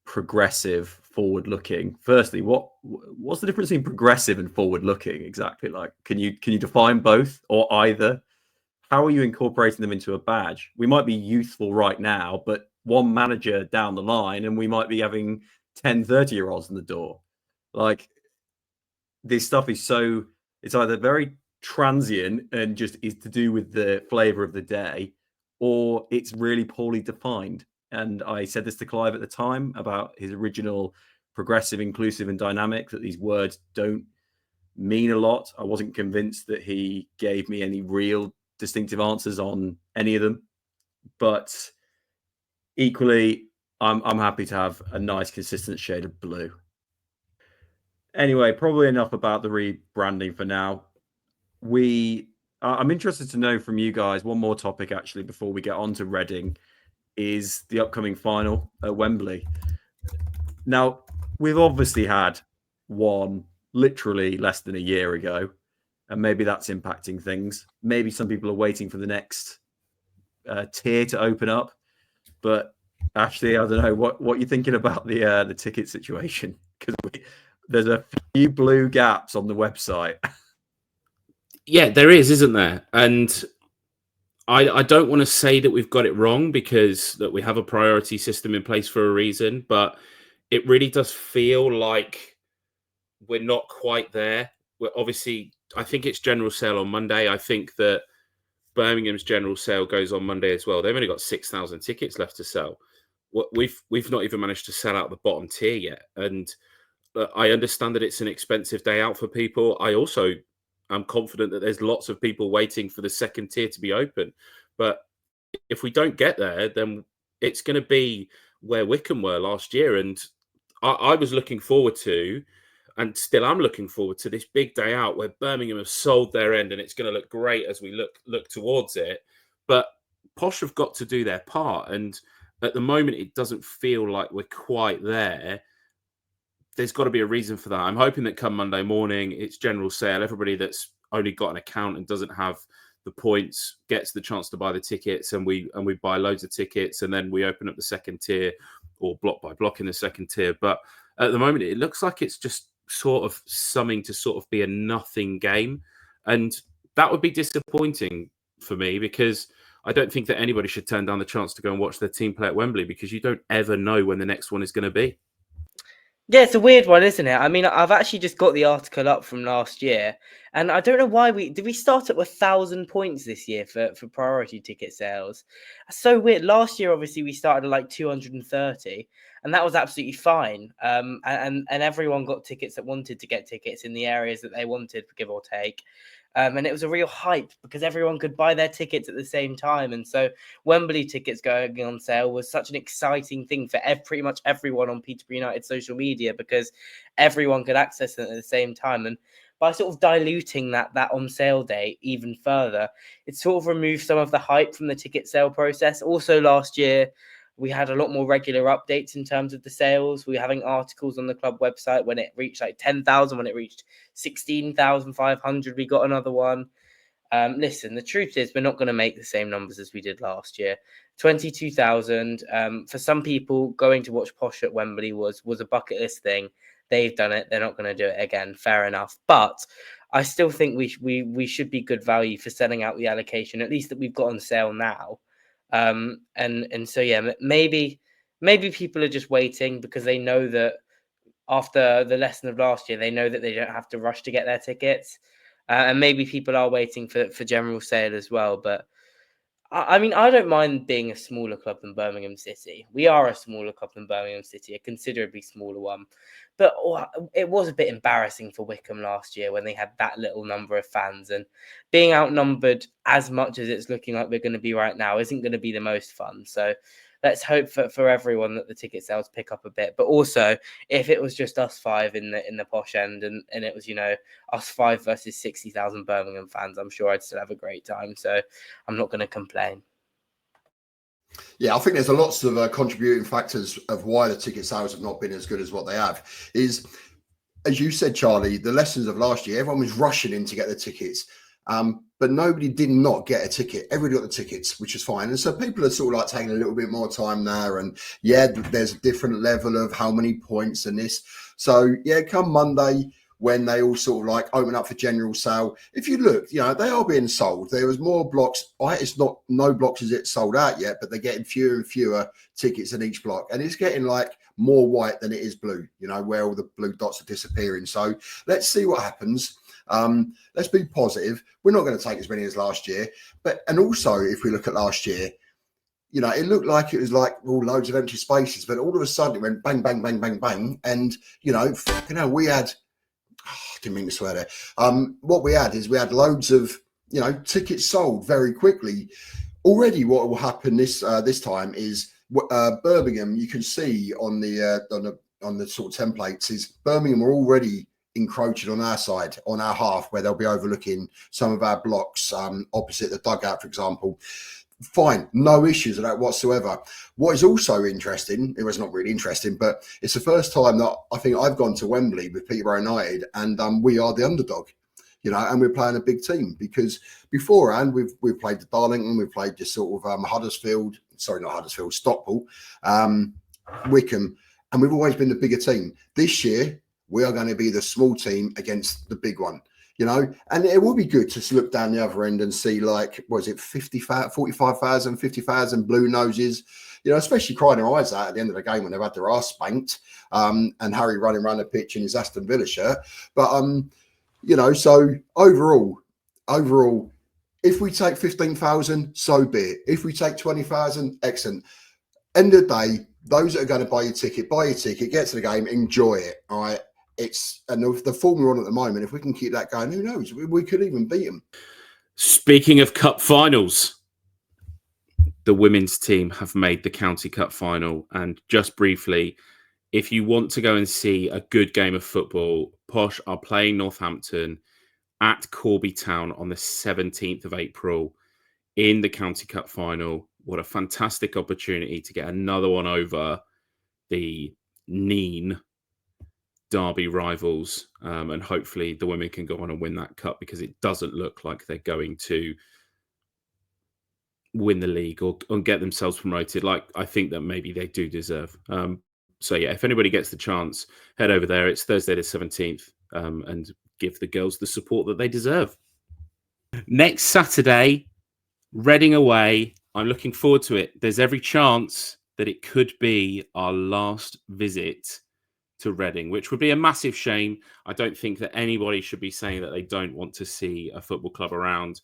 progressive, forward-looking. Firstly, what's the difference between progressive and forward-looking exactly? Like, can you define both or either? How are you incorporating them into a badge? We might be youthful right now, but one manager down the line and we might be having 10, 30-year-olds in the door. Like, this stuff is so, it's either very transient and just is to do with the flavor of the day, or it's really poorly defined. And I said this to Clive at the time about his original progressive, inclusive, and dynamic, that these words don't mean a lot. I wasn't convinced that he gave me any real distinctive answers on any of them. But equally, I'm happy to have a nice, consistent shade of blue. Anyway, probably enough about the rebranding for now. I'm interested to know from you guys, one more topic actually before we get on to Reading, is the upcoming final at Wembley. Now, we've obviously had one literally less than a year ago, and maybe that's impacting things. Maybe some people are waiting for the next tier to open up. But actually, I don't know what you're thinking about the ticket situation, because there's a few blue gaps on the website. Yeah, there is, isn't there? And I don't want to say that we've got it wrong, because that we have a priority system in place for a reason, but it really does feel like we're not quite there. We're obviously, I think it's general sale on Monday. I think that Birmingham's general sale goes on Monday as well. They've only got 6,000 tickets left to sell. We've not even managed to sell out the bottom tier yet. And I understand that it's an expensive day out for people. I also am confident that there's lots of people waiting for the second tier to be open. But if we don't get there, then it's going to be where Wycombe were last year. And I was looking forward to, and still I'm looking forward to, this big day out where Birmingham have sold their end, and it's going to look great as we look towards it. But Posh have got to do their part. And at the moment, it doesn't feel like we're quite there. There's got to be a reason for that. I'm hoping that come Monday morning, it's general sale. Everybody that's only got an account and doesn't have the points gets the chance to buy the tickets, and we buy loads of tickets, and then we open up the second tier, or block by block in the second tier. But at the moment, it looks like it's just sort of something to sort of be a nothing game. And that would be disappointing for me, because I don't think that anybody should turn down the chance to go and watch their team play at Wembley, because you don't ever know when the next one is going to be. Yeah, it's a weird one, isn't it? I mean, I've actually just got the article up from last year, and I don't know why did we start at 1,000 points this year for priority ticket sales. That's so weird. Last year, obviously, we started at like 230, and that was absolutely fine. And everyone got tickets that wanted to get tickets in the areas that they wanted, give or take. And it was a real hype because everyone could buy their tickets at the same time. And so Wembley tickets going on sale was such an exciting thing for pretty much everyone on Peterborough United social media, because everyone could access them at the same time. And by sort of diluting that on sale day even further, it sort of removed some of the hype from the ticket sale process. Also last year, we had a lot more regular updates in terms of the sales. We were having articles on the club website when it reached like 10,000, when it reached 16,500, we got another one. Listen, the truth is we're not going to make the same numbers as we did last year. 22,000. For some people, going to watch Posh at Wembley was a bucket list thing. They've done it. They're not going to do it again. Fair enough. But I still think we should be good value for selling out the allocation, at least that we've got on sale now. And so yeah, maybe people are just waiting because they know that after the lesson of last year, they know that they don't have to rush to get their tickets. And maybe people are waiting for general sale as well. But I mean, I don't mind being a smaller club than Birmingham City. We are a smaller club than Birmingham City, a considerably smaller one. But it was a bit embarrassing for Wycombe last year when they had that little number of fans, and being outnumbered as much as it's looking like we're going to be right now isn't going to be the most fun. So let's hope for everyone that the ticket sales pick up a bit. But also, if it was just us five in the posh end and it was, us five versus 60,000 Birmingham fans, I'm sure I'd still have a great time. So I'm not going to complain. Yeah, I think there's lots of contributing factors of why the ticket sales have not been as good as what they have. Is, as you said, Charlie, the lessons of last year, everyone was rushing in to get the tickets. But nobody did not get a ticket. Everybody got the tickets, which is fine. And so people are sort of like taking a little bit more time now. And yeah, there's a different level of how many points and this. So yeah, come Monday, when they all sort of like open up for general sale, if you look, they are being sold. There was more blocks. It's not no blocks as it's sold out yet, but they're getting fewer and fewer tickets in each block. And it's getting like more white than it is blue, where all the blue dots are disappearing. So let's see what happens. Let's be positive. We're not going to take as many as last year. And also, if we look at last year, it looked like it was like loads of empty spaces, but all of a sudden it went bang, bang, bang, bang, bang. And, we had, I didn't mean to swear there. What we had is we had loads of, tickets sold very quickly. Already what will happen this time is Birmingham, you can see on the sort of templates, is Birmingham are already encroaching on our side, on our half, where they'll be overlooking some of our blocks opposite the dugout, for example. Fine, no issues with that whatsoever. What is also interesting, it was not really interesting, but it's the first time that I think I've gone to Wembley with Peterborough United, and we are the underdog, and we're playing a big team, because beforehand we've played the Darlington, we've played just sort of Stockport, Wycombe, and we've always been the bigger team. This year we are going to be the small team against the big one. And it will be good to look down the other end and see, like, was it 45,000, 50,000 blue noses, especially crying their eyes out at the end of the game when they've had their arse spanked, and Harry running around the pitch in his Aston Villa shirt. But, so overall, if we take 15,000, so be it. If we take 20,000, excellent. End of the day, those that are going to buy your ticket, get to the game, enjoy it, all right? And the form we're on at the moment, if we can keep that going, who knows? We could even beat them. Speaking of cup finals, the women's team have made the County Cup final. And just briefly, if you want to go and see a good game of football, Posh are playing Northampton at Corby Town on the 17th of April in the County Cup final. What a fantastic opportunity to get another one over the Neen Derby rivals, and hopefully the women can go on and win that cup, because it doesn't look like they're going to win the league or get themselves promoted like I think that maybe they do deserve. So yeah, if anybody gets the chance, head over there. It's Thursday the 17th, and give the girls the support that they deserve. Next Saturday, Reading away. I'm looking forward to it. There's every chance that it could be our last visit to Reading, which would be a massive shame. I don't think that anybody should be saying that they don't want to see a football club around.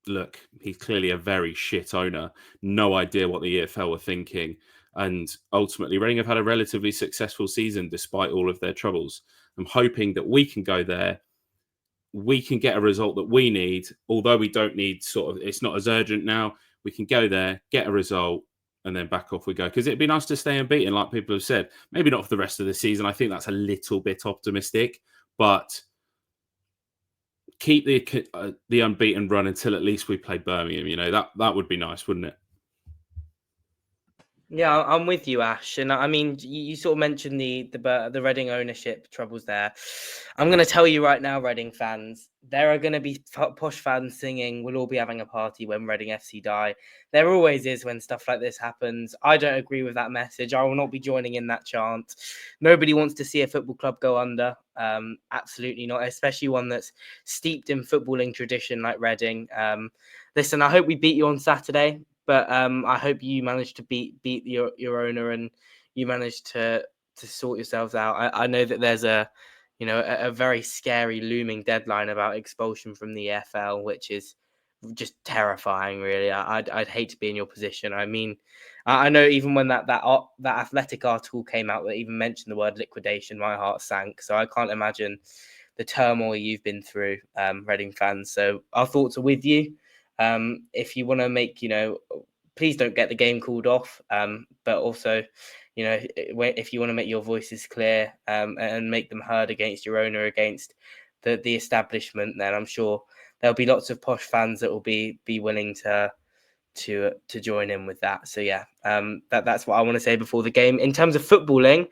Look, he's clearly a very shit owner. No idea what the EFL were thinking. And ultimately, Reading have had a relatively successful season despite all of their troubles. I'm hoping that we can go there. We can get a result that we need, although we don't need it's not as urgent now. We can go there, get a result, and then back off we go. Because it'd be nice to stay unbeaten, like people have said. Maybe not for the rest of the season. I think that's a little bit optimistic. But keep the unbeaten run until at least we play Birmingham. That would be nice, wouldn't it? Yeah, I'm with you, Ash. And I mean, you sort of mentioned the Reading ownership troubles there. I'm going to tell you right now, Reading fans, there are going to be Posh fans singing, "We'll all be having a party when Reading FC die." There always is when stuff like this happens. I don't agree with that message. I will not be joining in that chant. Nobody wants to see a football club go under. Absolutely not, especially one that's steeped in footballing tradition like Reading. Listen, I hope we beat you on Saturday. But I hope you manage to beat your owner and, you managed to sort yourselves out. I know that there's a very scary looming deadline about expulsion from the EFL, which is just terrifying, really. I'd hate to be in your position. I mean, I know even when that Athletic article came out that even mentioned the word liquidation, my heart sank. So I can't imagine the turmoil you've been through, Reading fans. So our thoughts are with you. If you want to make, please don't get the game called off. But also, if you want to make your voices clear and make them heard against your owner, against the establishment, then I'm sure there'll be lots of Posh fans that will be willing to join in with that. So yeah, that's what I want to say before the game. In terms of footballing,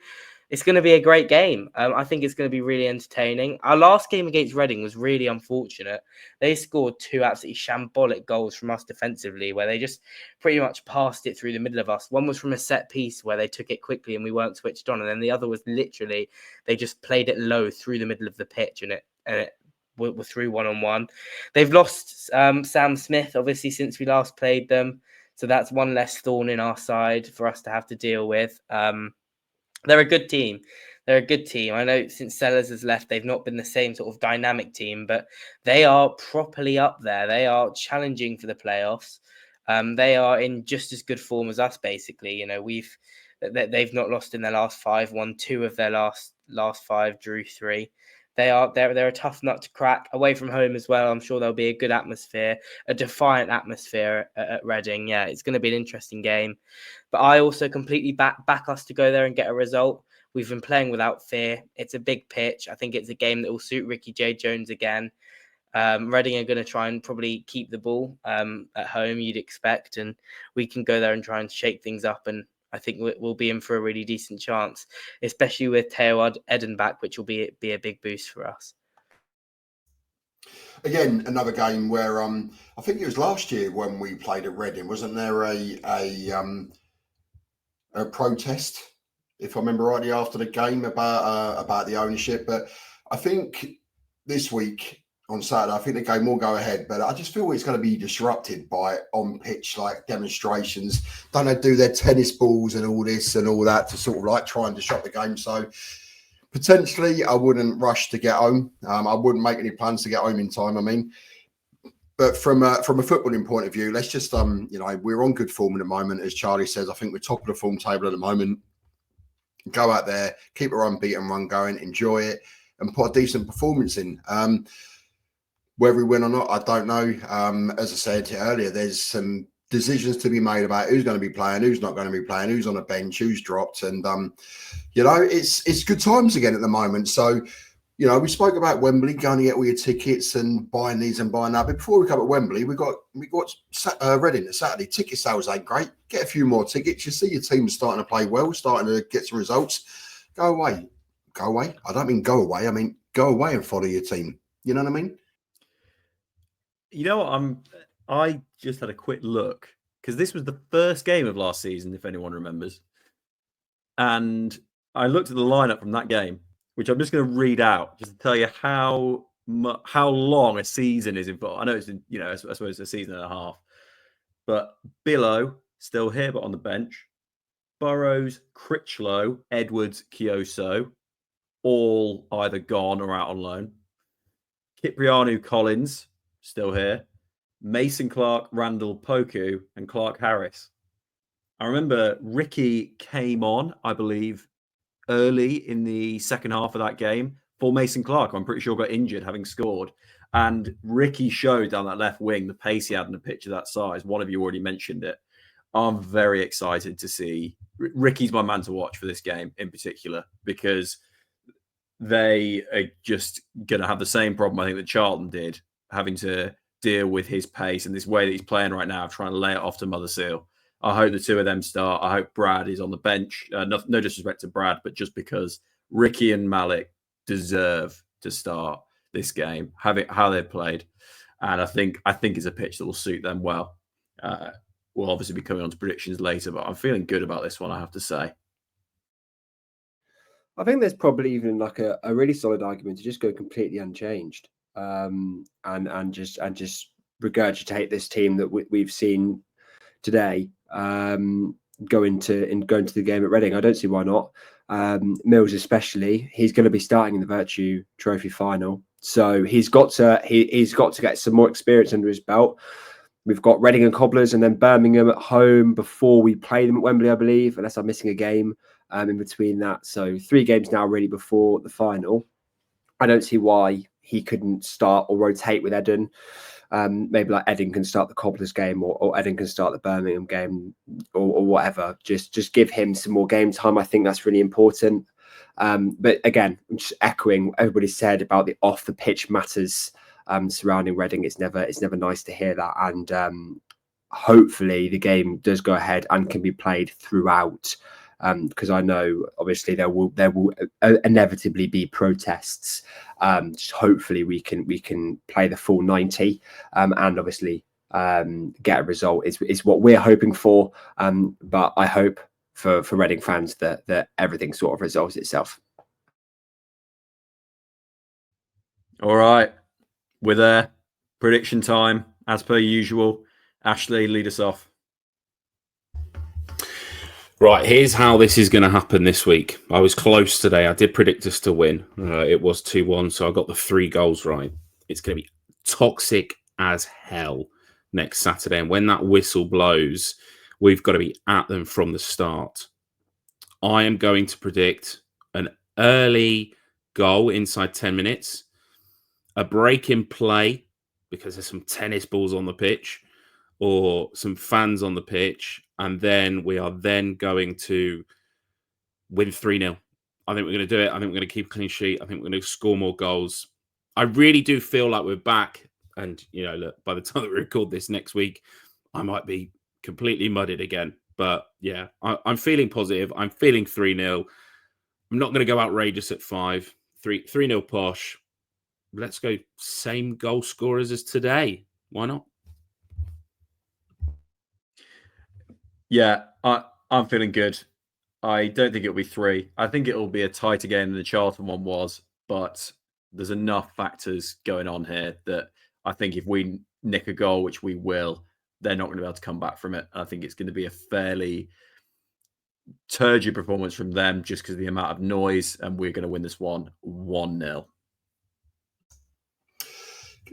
it's going to be a great game. I think it's going to be really entertaining. Our last game against Reading was really unfortunate. They scored 2 absolutely shambolic goals from us defensively, where they just pretty much passed it through the middle of us. One was from a set piece where they took it quickly and we weren't switched on. And then the other was literally, they just played it low through the middle of the pitch and it were through 1-on-1. They've lost Sam Smith, obviously, since we last played them. So that's one less thorn in our side for us to have to deal with. They're a good team. I know since Sellers has left, they've not been the same sort of dynamic team, but they are properly up there. They are challenging for the playoffs. They are in just as good form as us, basically. They've not lost in their last 5, won 2 of their last 5, drew 3. They're a tough nut to crack away from home as well. I'm sure there'll be a good atmosphere, a defiant atmosphere at Reading. Yeah, it's going to be an interesting game. But I also completely back us to go there and get a result. We've been playing without fear. It's a big pitch. I think it's a game that will suit Ricky J. Jones again. Reading are going to try and probably keep the ball at home, you'd expect, and we can go there and try and shake things up. And I think we'll be in for a really decent chance, especially with Theo Eden back, which will be a big boost for us. Again, another game where I think it was last year when we played at Reading. Wasn't there a protest, if I remember rightly, after the game about the ownership? But I think this week on Saturday, I think the game will go ahead, but I just feel it's going to be disrupted by on-pitch like demonstrations. Don't they do their tennis balls and all this and all that to sort of like try and disrupt the game? So potentially, I wouldn't rush to get home. I wouldn't make any plans to get home in time. I mean, but from a footballing point of view, let's just we're on good form at the moment, as Charlie says. I think we're top of the form table at the moment. Go out there, keep our unbeaten run going, enjoy it, and put a decent performance in. Whether we win or not, I don't know. As I said earlier, there's some decisions to be made about who's going to be playing, who's not going to be playing, who's on the bench, who's dropped, and it's good times again at the moment. So, we spoke about Wembley, going to get all your tickets and buying these and buying that. But before we come at Wembley, we got Reading Saturday. Ticket sales ain't great. Get a few more tickets. You see your team starting to play well, starting to get some results. Go away. I don't mean go away. I mean go away and follow your team. You know what I mean? You know what? I just had a quick look because this was the first game of last season, if anyone remembers. And I looked at the lineup from that game, which I'm just going to read out just to tell you how long a season is involved. I know it's I suppose a season and a half, but Billow still here, but on the bench. Burrows, Critchlow, Edwards, Kioso, all either gone or out on loan. Kiprianu, Collins still here. Mason Clark, Randall, Poku, and Clark Harris. I remember Ricky came on, I believe, early in the second half of that game for Mason Clark. I'm pretty sure got injured having scored. And Ricky showed down that left wing the pace he had in a pitch of that size. One of you already mentioned it. I'm very excited to see. Ricky's my man to watch for this game in particular because they are just going to have the same problem I think that Charlton did, having to deal with his pace and this way that he's playing right now, trying to lay it off to Mother Seal. I hope the two of them start. I hope Brad is on the bench. No disrespect to Brad, but just because Ricky and Malik deserve to start this game, how they've played. And I think it's a pitch that will suit them well. We'll obviously be coming on to predictions later, but I'm feeling good about this one, I have to say. I think there's probably even like a really solid argument to just go completely unchanged and just regurgitate this team that we've seen today. going to the game at Reading. I don't see why not. Mills especially, he's going to be starting in the Vertu Trophy final, so he's got to get some more experience under his belt. We've got Reading and Cobblers, and then Birmingham at home before we play them at Wembley, I believe, unless I'm missing a game in between that. So 3 games now really before the final. I don't see why he couldn't start or rotate with Eden. Maybe like Eden can start the Cobblers game, or Eden can start the Birmingham game, or whatever. Just give him some more game time. I think that's really important. But again, I'm just echoing what everybody said about the off the pitch matters surrounding Reading. It's never nice to hear that, and hopefully the game does go ahead and can be played throughout. Because I know obviously there will inevitably be protests. Just hopefully we can play the full 90 and obviously get a result is what we're hoping for. But I hope for Reading fans that everything sort of resolves itself. All right, we're there. Prediction time as per usual. Ashley, lead us off. Right, here's how this is going to happen this week. I was close today. I did predict us to win. It was 2-1, so I got the 3 goals right. It's going to be toxic as hell next Saturday. And when that whistle blows, we've got to be at them from the start. I am going to predict an early goal inside 10 minutes, a break in play because there's some tennis balls on the pitch or some fans on the pitch, and then we are then going to win 3-0. I think we're going to do it. I think we're going to keep a clean sheet. I think we're going to score more goals. I really do feel like we're back. And, look, by the time that we record this next week, I might be completely mudded again. But, yeah, I'm feeling positive. I'm feeling 3-0. I'm not going to go outrageous at 5. 3-0 Posh. Let's go same goal scorers as today. Why not? Yeah, I'm feeling good. I don't think it'll be 3. I think it'll be a tighter game than the Charlton one was, but there's enough factors going on here that I think if we nick a goal, which we will, they're not going to be able to come back from it. I think it's going to be a fairly turgid performance from them just because of the amount of noise, and we're going to win this one 1-0.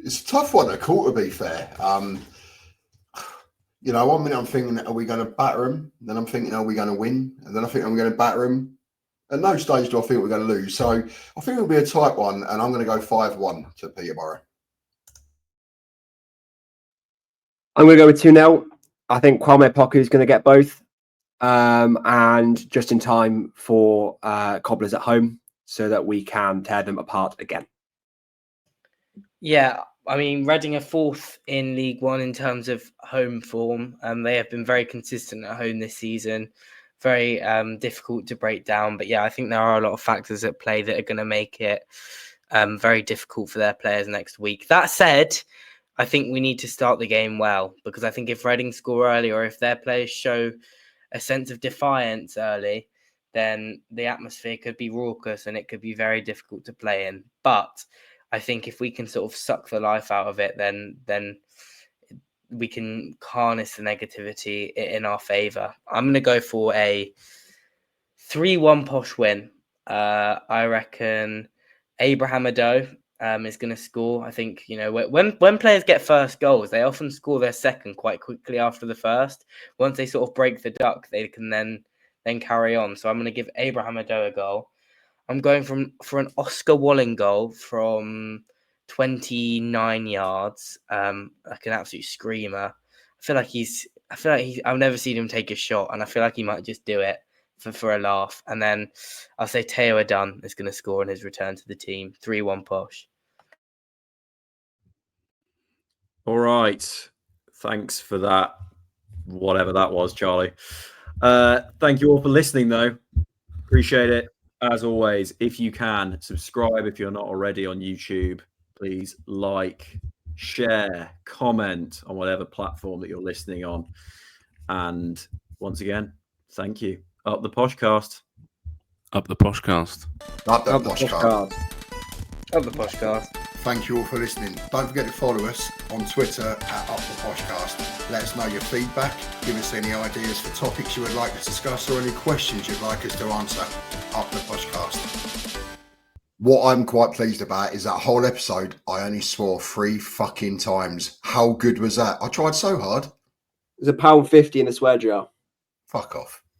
It's a tough one to call, to be fair. One minute I'm thinking, are we going to batter them? Then I'm thinking, are we going to win? And then I think I'm going to batter them. At no stage do I think we're going to lose. So I think it'll be a tight one, and I'm going to go 5-1 to Peterborough. I'm going to go with 2-0. I think Kwame Poku is going to get both. And just in time for Cobblers at home so that we can tear them apart again. Yeah, I mean, Reading are 4th in League One in terms of home form. They have been very consistent at home this season. Very difficult to break down. But yeah, I think there are a lot of factors at play that are going to make it very difficult for their players next week. That said, I think we need to start the game well, because I think if Reading score early, or if their players show a sense of defiance early, then the atmosphere could be raucous and it could be very difficult to play in. But I think if we can sort of suck the life out of it, then we can harness the negativity in our favour. I'm going to go for a 3-1 Posh win. I reckon Abraham Ado is going to score. I think, when players get first goals, they often score their second quite quickly after the first. Once they sort of break the duck, they can then carry on. So I'm going to give Abraham Ado a goal. I'm going for an Oscar Walling goal from 29 yards. Like an absolute screamer. I feel like I've never seen him take a shot, and I feel like he might just do it for a laugh. And then I'll say Teo Adun is going to score in his return to the team. 3-1 Posh. All right. Thanks for that. Whatever that was, Charlie. Thank you all for listening, though. Appreciate it. As always, if you can, subscribe if you're not already on YouTube. Please like, share, comment on whatever platform that you're listening on. And once again, thank you. Up the Poshcast. Up the Poshcast. Up the Poshcast. Up the Poshcast. Thank you all for listening. Don't forget to follow us on Twitter at Up The Poshcast. Let us know your feedback. Give us any ideas for topics you would like to discuss or any questions you'd like us to answer. Up The Poshcast. What I'm quite pleased about is that whole episode, I only swore 3 fucking times. How good was that? I tried so hard. There's £1.50 in the swear jar. Fuck off.